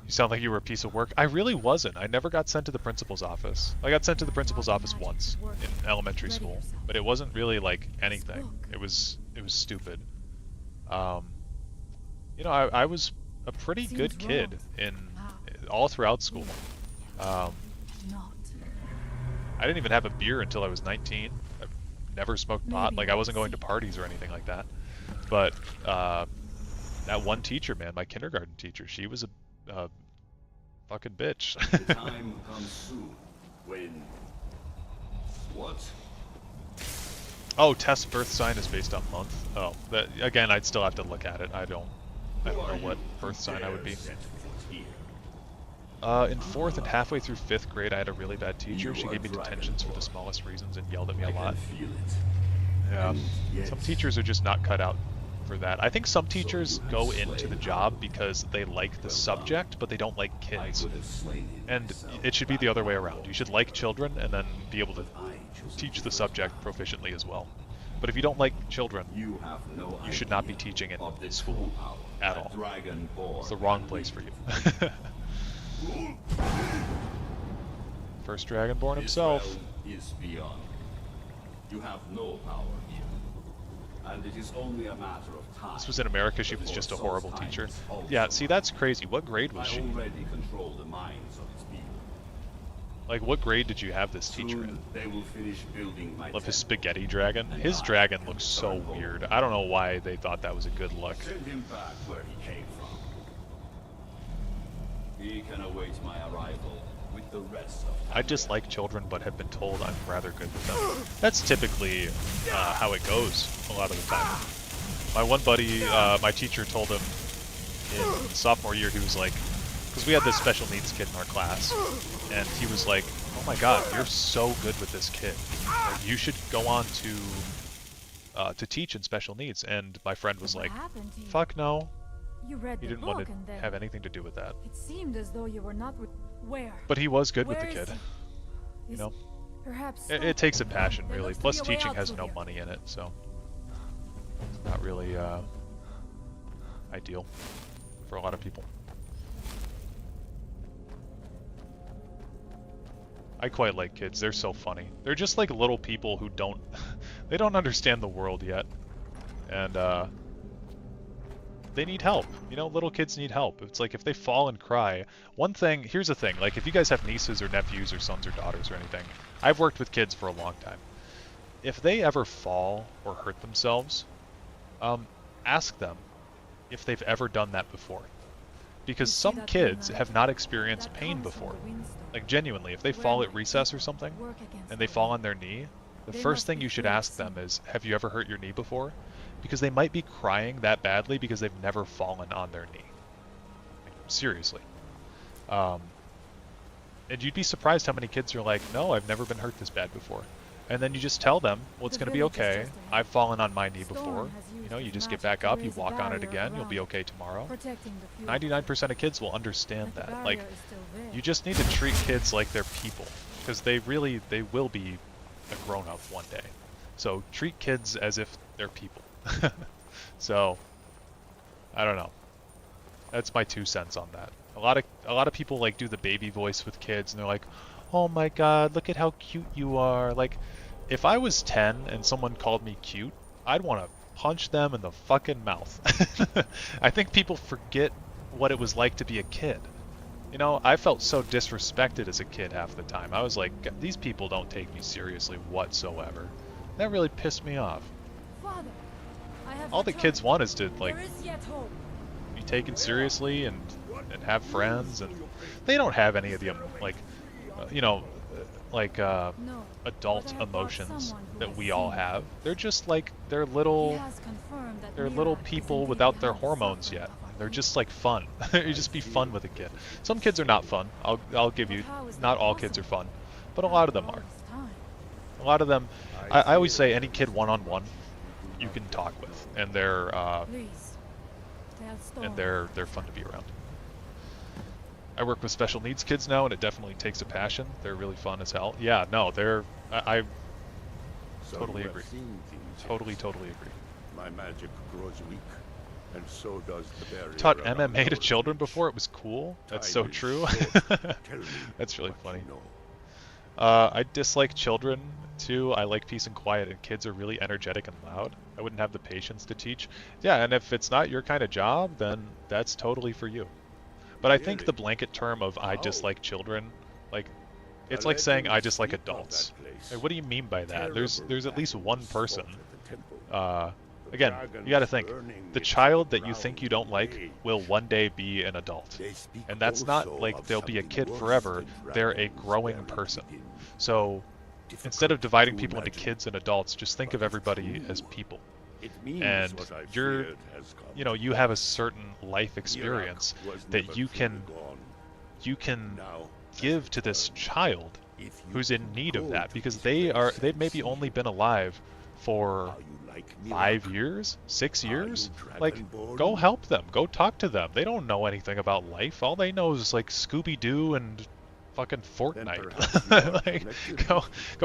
You sound like you were a piece of work. I really wasn't. I never got sent to the principal's office. I got sent to the principal's office once in elementary school, but it wasn't really like anything. It was stupid. You know, I was a pretty good kid in all throughout school. I didn't even have a beer until I was 19. I never smoked pot. Like, I wasn't going to parties or anything like that. But that one teacher, man, my kindergarten teacher, she was a fucking bitch. The time comes soon when... What? Oh, Tess' birth sign is based on month. Oh, that, again, I'd still have to look at it. I don't know what birth sign I would be. In 4th and halfway through 5th grade, I had a really bad teacher. She gave me detentions for the smallest reasons and yelled at me a lot. Yeah, some teachers are just not cut out for that. I think some teachers go into the job because they like the subject, but they don't like kids. And it should be the other way around. You should like children and then be able to teach the subject proficiently as well. But if you don't like children, you should not be teaching in school at all. It's the wrong place for you. First Dragonborn himself. Is beyond. You have no power here, and it is only a matter of time. This was in America. She was just a horrible teacher. Yeah, see, that's crazy. What grade was she? I already control the minds of its people. Like, what grade did you have this teacher in? They will finish building my Love his spaghetti dragon. His dragon looks so weird. I don't know why they thought that was a good look. Send him back where he came from. He can await my arrival with the rest of I dislike children, but have been told I'm rather good with them. That's typically how it goes a lot of the time. My one buddy, my teacher told him in sophomore year, he was like, because we had this special needs kid in our class, and he was like, oh my god, you're so good with this kid. Like, you should go on to teach in special needs. And my friend was like, fuck no. You read He the didn't want book to and then have anything to do with that. it seemed as though you were not with... Where? But he was good with Where the is kid. he? You know? Perhaps It takes a passion, There really. looks to Plus, be a way teaching out has through no here. money in it, so it's not really ideal for a lot of people. I quite like kids. They're so funny. They're just like little people who don't they don't understand the world yet, and they need help. You know, little kids need help. It's like if they fall and cry. One thing, here's the thing, like if you guys have nieces or nephews or sons or daughters or anything, I've worked with kids for a long time. If they ever fall or hurt themselves, ask them if they've ever done that before. Because some kids have not experienced pain before. Like genuinely, if they fall at recess or something, and they fall on their knee, the first thing you should ask them is, have you ever hurt your knee before? Because they might be crying that badly because they've never fallen on their knee. Seriously. And you'd be surprised how many kids are like, no, I've never been hurt this bad before. And then you just tell them, well, it's going to be okay. I've fallen on my knee before. You know, you just get back up, you walk on it again, you'll be okay tomorrow. 99% of kids will understand that. Like, you just need to treat kids like they're people. Because they will be a grown-up one day. So treat kids as if they're people. So, I don't know. That's my 2 cents on that. A lot of people like do the baby voice with kids, and they're like, "Oh my God, look at how cute you are." Like, if I was 10 and someone called me cute, I'd want to punch them in the fucking mouth. I think people forget what it was like to be a kid. You know, I felt so disrespected as a kid half the time. I was like, these people don't take me seriously whatsoever. That really pissed me off. Father, I have all the kids want is to like There is yet hope. be taken seriously and have friends, and they don't have any of the like you know like No. adult but I brought emotions someone who that has we all seen it. have. They're just like they're He little has confirmed that little Mira people isn't without their behind the hormones suffering yet. of our They're people. just like fun. You just be fun with a kid. Some kids are not fun. I'll give you. But how is that Not all kids are possible? fun, but a lot of them After are. all this time. A lot of them. I always say any kid one-on-one you can talk with, and Please, tell Storm. they're fun to be around. I work with special needs kids now, and it definitely takes a passion. They're really fun as hell. Yeah, no, I So totally you have agree. seen things, Totally yes. agree. My magic grows weak, and so does the barrier. Taught around MMA to our children reach. before. It was cool. That's so Time is true. short. Tell me That's really what you funny. know. I dislike children too. I like peace and quiet, and kids are really energetic and loud. I wouldn't have the patience to teach. Yeah, and if it's not your kind of job, then that's totally for you. But I think Really? the blanket term of I How? dislike children, like, The it's like saying I legends dislike speak of adults. that place. Like, what do you mean by that? There's Terrible at least one battles person. fought at the temple. The Again, you got to dragons think. burning The its child that you think ground you don't like away. will one day be an adult. They speak And that's not also like of they'll be a something kid worse forever. than They're a dragons growing buried person. within. So Difficult instead of dividing to people into imagine. kids and adults, just think of But it's everybody true. as people. It means And what I you're, feared has come. you know, you have a certain life Mirak experience was that never you truly can gone. Now, give to this child if you who's in need of go that, to because this they've place maybe and only see been alive for how you like 5 Mirak, years, 6 Are years. you Like, dragonborn? go help them, go talk to them. They don't know anything about life. All they know is like Scooby-Doo and fucking then Fortnite. perhaps you are Like, connected go with